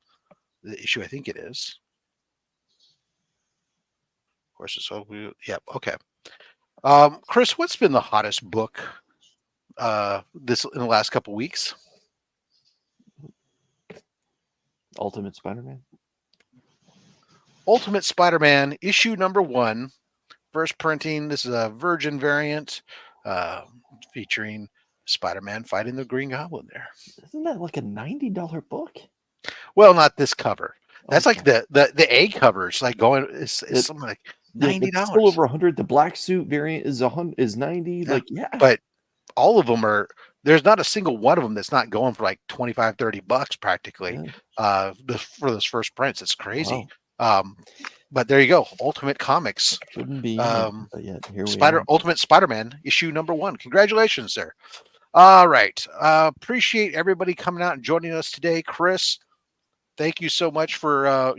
the issue. I think it is. Of course, it's yeah. Okay. Chris, what's been the hottest book this in the last couple weeks? Ultimate Spider-Man. Ultimate Spider-Man issue number 1, first printing. This is a Virgin variant featuring Spider-Man fighting the Green Goblin there. Isn't that like a $90 book? Well, not this cover. That's like Okay. the A covers, like going is something like Yeah, $90. it's still over 100. The black suit variant is 90. Yeah. Like, yeah. But all of them are, there's not a single one of them that's not going for like 25, $30 practically. Yeah. For those first prints. It's crazy. Wow. But there you go. Ultimate Comics. Shouldn't be. But yet, here we are. Ultimate Spider-Man issue #1. Congratulations, sir. All right. Appreciate everybody coming out and joining us today. Kris, thank you so much for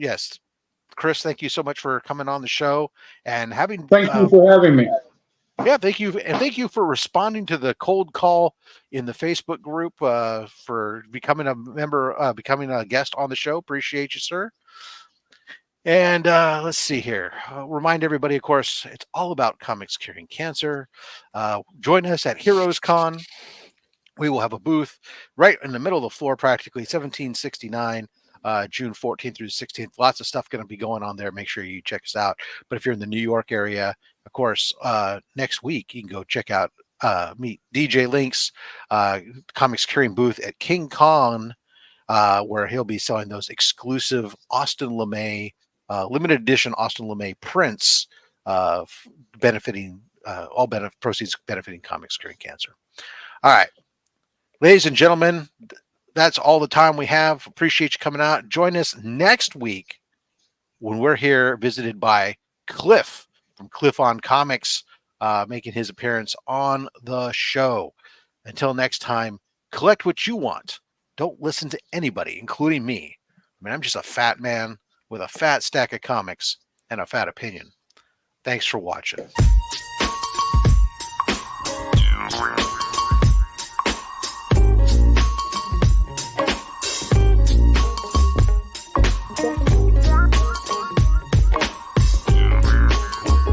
Kris, thank you so much for coming on the show and having Thank you for having me. Yeah, thank you. And thank you for responding to the cold call in the Facebook group, for becoming a member, becoming a guest on the show. Appreciate you, sir. And let's see here. Remind everybody, of course, it's all about comics curing cancer. Join us at Heroes Con. We will have a booth right in the middle of the floor, practically 1769, June 14th through 16th. Lots of stuff going to be going on there. Make sure you check us out. But if you're in the New York area, of course, next week, you can go check out, meet DJ Link's comics curing booth at King Kong, where he'll be selling those exclusive Austin LeMay, limited edition Austin LeMay prints, benefiting, proceeds benefiting comics curing cancer. All right. Ladies and gentlemen, that's all the time we have. Appreciate you coming out. Join us next week when we're here visited by Cliff from Cliff on Comics, making his appearance on the show. Until next time, collect what you want. Don't listen to anybody, including me. I mean, I'm just a fat man with a fat stack of comics and a fat opinion. Thanks for watching.